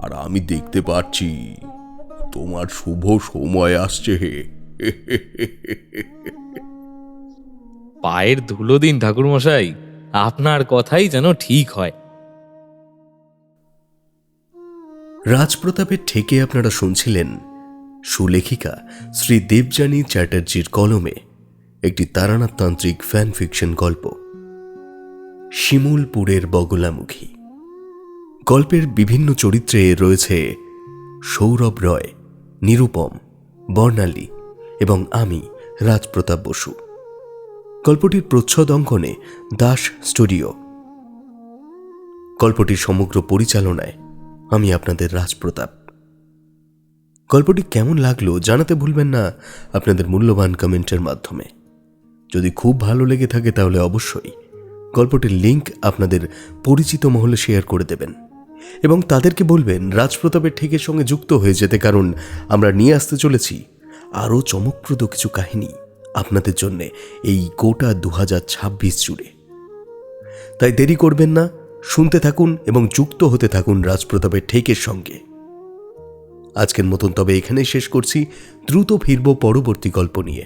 আর আমি দেখতে পাচ্ছি তোমার শুভ সময় আসছে। হে পায়ের ধুলো দিন ঠাকুরমশাই, আপনার কথাই যেন ঠিক হয়। রাজপ্রতাপের ঠেকে আপনারা শুনছিলেন সুলেখিকা শ্রী দেবযানী চ্যাটার্জির কলমে একটি তারানাথতান্ত্রিক ফ্যান ফিকশন গল্প শিমুলপুরের বগলামুখী। গল্পের বিভিন্ন চরিত্রে রয়েছে সৌরভ রয়, নিরুপম, বর্ণালী এবং আমি রাজপ্রতাপ বসু। গল্পটির প্রচ্ছদ অঙ্কনে দাস স্টুডিও। গল্পটির সমগ্র পরিচালনায় আমি আপনাদের রাজপ্রতাপ। গল্পটি কেমন লাগলো জানাতে ভুলবেন না আপনাদের মূল্যবান কমেন্টের মাধ্যমে। যদি খুব ভালো লেগে থাকে তাহলে অবশ্যই গল্পটির লিংক আপনাদের পরিচিত মহলে শেয়ার করে দেবেন এবং তাদেরকে বলবেন রাজপ্রতাপের ঠেকের সঙ্গে যুক্ত হয়ে যেতে, কারণ আমরা নিয়ে আসতে চলেছি আরও চমকপ্রদ কিছু কাহিনী আপনাদের জন্য এই গোটা 2026 জুড়ে। তাই দেরি করবেন না, শুনতে থাকুন এবং যুক্ত হতে থাকুন রাজপ্রতাপের ঠেকের সঙ্গে। আজকের মতন তবে এখানেই শেষ করছি। দ্রুত ফিরব পরবর্তী গল্প নিয়ে।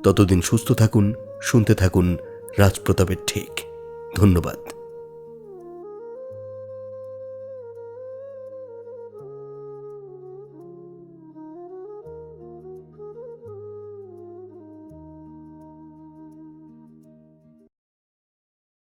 ততদিন সুস্থ থাকুন, শুনতে থাকুন রাজপ্রতাপের ঠেক। ধন্যবাদ।